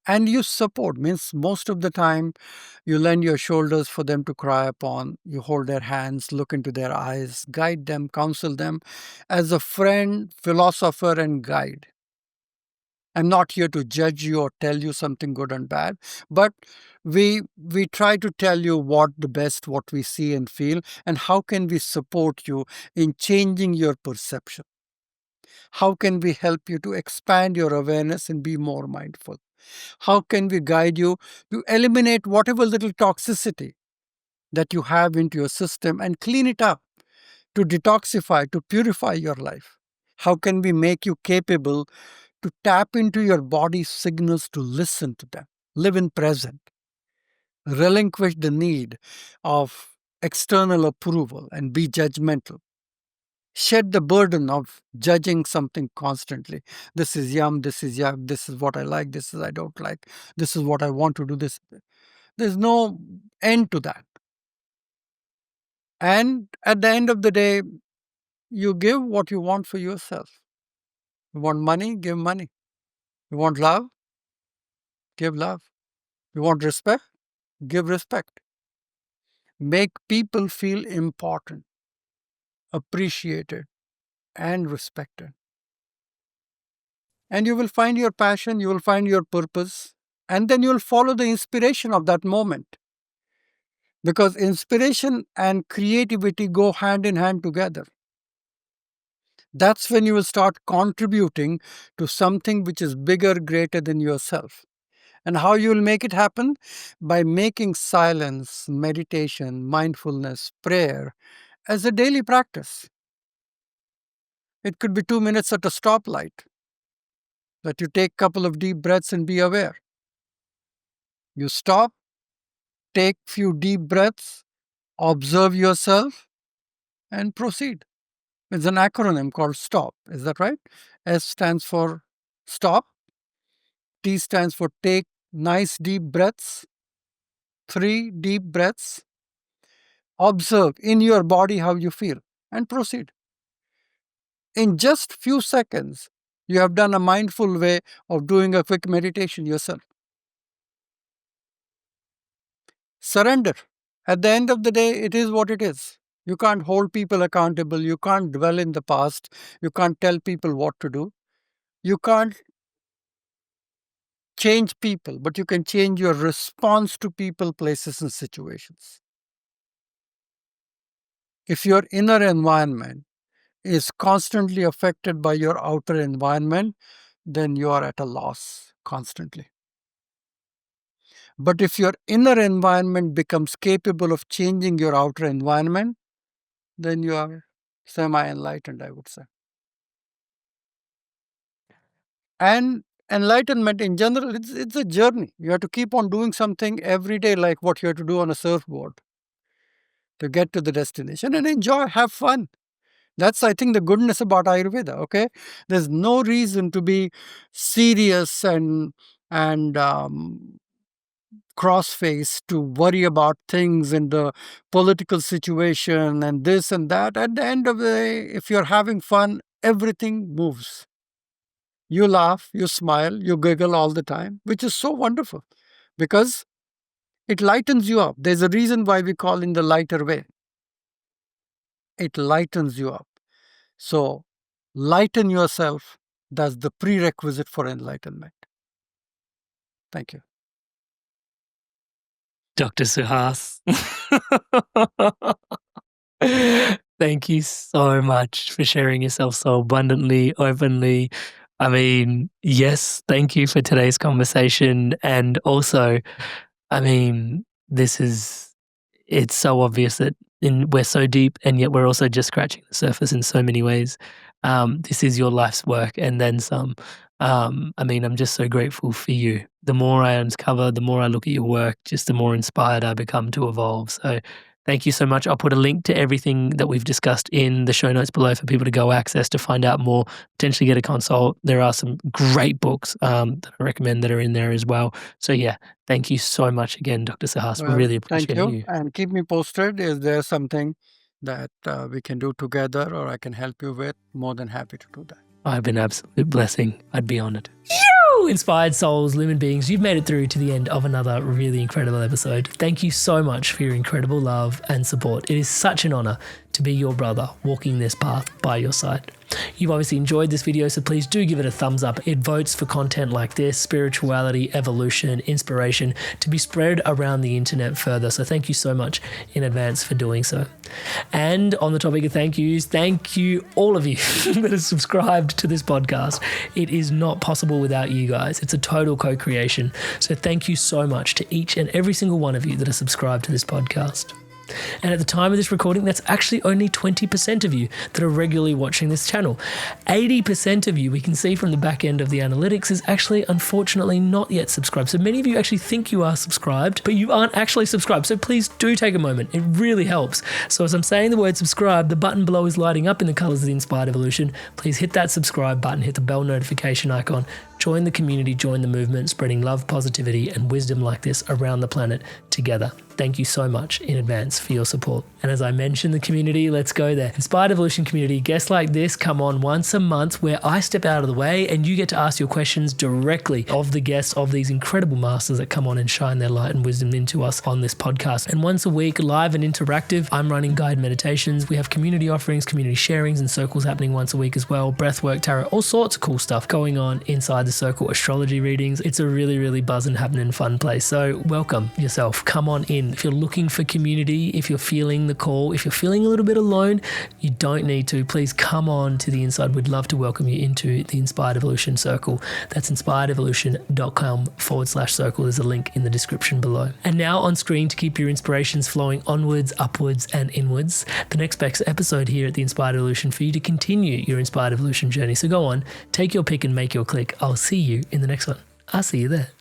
And you support, means most of the time you lend your shoulders for them to cry upon. You hold their hands, look into their eyes, guide them, counsel them as a friend, philosopher, and guide. I'm not here to judge you or tell you something good and bad, but we try to tell you what the best, what we see and feel, and how can we support you in changing your perception. How can we help you to expand your awareness and be more mindful? How can we guide you to eliminate whatever little toxicity that you have into your system and clean it up, to detoxify, to purify your life? How can we make you capable to tap into your body's signals, to listen to them, live in present, relinquish the need of external approval and be judgmental, shed the burden of judging something constantly. This is yum, this is yuck, this is what I like, this is I don't like, this is what I want to do, this. There's no end to that. And at the end of the day, you give what you want for yourself. You want money, give money. You want love, give love. You want respect, give respect. Make people feel important, appreciated, and respected. And you will find your passion, you will find your purpose, and then you'll follow the inspiration of that moment. Because inspiration and creativity go hand in hand together. That's when you will start contributing to something which is bigger, greater than yourself. And how you will make it happen? By making silence, meditation, mindfulness, prayer as a daily practice. It could be 2 minutes at a stoplight, that you take a couple of deep breaths and be aware. You stop, take few deep breaths, observe yourself, and proceed. It's an acronym called STOP. Is that right? S stands for stop. T stands for take nice deep breaths. 3 deep breaths. Observe in your body how you feel and proceed. In just few seconds, you have done a mindful way of doing a quick meditation yourself. Surrender. At the end of the day, it is what it is. You can't hold people accountable. You can't dwell in the past. You can't tell people what to do. You can't change people, but you can change your response to people, places, and situations. If your inner environment is constantly affected by your outer environment, then you are at a loss constantly. But if your inner environment becomes capable of changing your outer environment, then you are semi-enlightened, I would say. And enlightenment in general, it's a journey. You have to keep on doing something every day, like what you have to do on a surfboard to get to the destination, and enjoy, have fun. That's, I think, the goodness about Ayurveda, okay? There's no reason to be serious and cross-faced, to worry about things in the political situation and this and that. At the end of the day, if you're having fun, everything moves. You laugh, you smile, you giggle all the time, which is so wonderful because it lightens you up. There's a reason why we call in the lighter way. It lightens you up. So lighten yourself. That's the prerequisite for enlightenment. Thank you. Dr. Suhas. Thank you so much for sharing yourself so abundantly, openly. I mean, yes, thank you for today's conversation. And also, I mean, it's so obvious that we're so deep, and yet we're also just scratching the surface in so many ways. This is your life's work and then some. I mean, I'm just so grateful for you. The more I uncover, the more I look at your work, just the more inspired I become to evolve. So thank you so much. I'll put a link to everything that we've discussed in the show notes below for people to go access to find out more, potentially get a consult. There are some great books that I recommend that are in there as well. So yeah, thank you so much again, Dr. Sahas. We really appreciate thank you. And keep me posted. Is there something that we can do together or I can help you with? More than happy to do that. I've been an absolute blessing. I'd be honored. Inspired souls, lumen beings, you've made it through to the end of another really incredible episode. Thank you so much for your incredible love and support. It is such an honor to be your brother walking this path by your side. You've obviously enjoyed this video, so please do give it a thumbs up. It votes for content like this, spirituality, evolution, inspiration, to be spread around the internet further. So thank you so much in advance for doing so. And on the topic of thank yous, thank you all of you that have subscribed to this podcast. It is not possible without you guys. It's a total co-creation. So thank you so much to each and every single one of you that are subscribed to this podcast. And at the time of this recording, that's actually only 20% of you that are regularly watching this channel. 80% of you, we can see from the back end of the analytics, is actually unfortunately not yet subscribed. So many of you actually think you are subscribed, but you aren't actually subscribed. So please do take a moment. It really helps. So as I'm saying the word subscribe, the button below is lighting up in the colors of the Inspired Evolution. Please hit that subscribe button, hit the bell notification icon, join the community, join the movement, spreading love, positivity, and wisdom like this around the planet together. Thank you so much in advance for your support. And as I mentioned, the community, let's go there. Inspired Evolution community, guests like this come on once a month where I step out of the way and you get to ask your questions directly of the guests of these incredible masters that come on and shine their light and wisdom into us on this podcast. And once a week, live and interactive, I'm running guided meditations. We have community offerings, community sharings and circles happening once a week as well. Breathwork, tarot, all sorts of cool stuff going on inside the circle. Astrology readings. It's a really, really buzzing, happening, fun place. So welcome yourself. Come on in. If you're looking for community, if you're feeling the call, if you're feeling a little bit alone, you don't need to. Please come on to the inside. We'd love to welcome you into the Inspired Evolution Circle. That's inspiredevolution.com/circle. There's a link in the description below. And now on screen to keep your inspirations flowing onwards, upwards, and inwards, the next best episode here at the Inspired Evolution for you to continue your Inspired Evolution journey. So go on, take your pick and make your click. I'll see you in the next one. I'll see you there.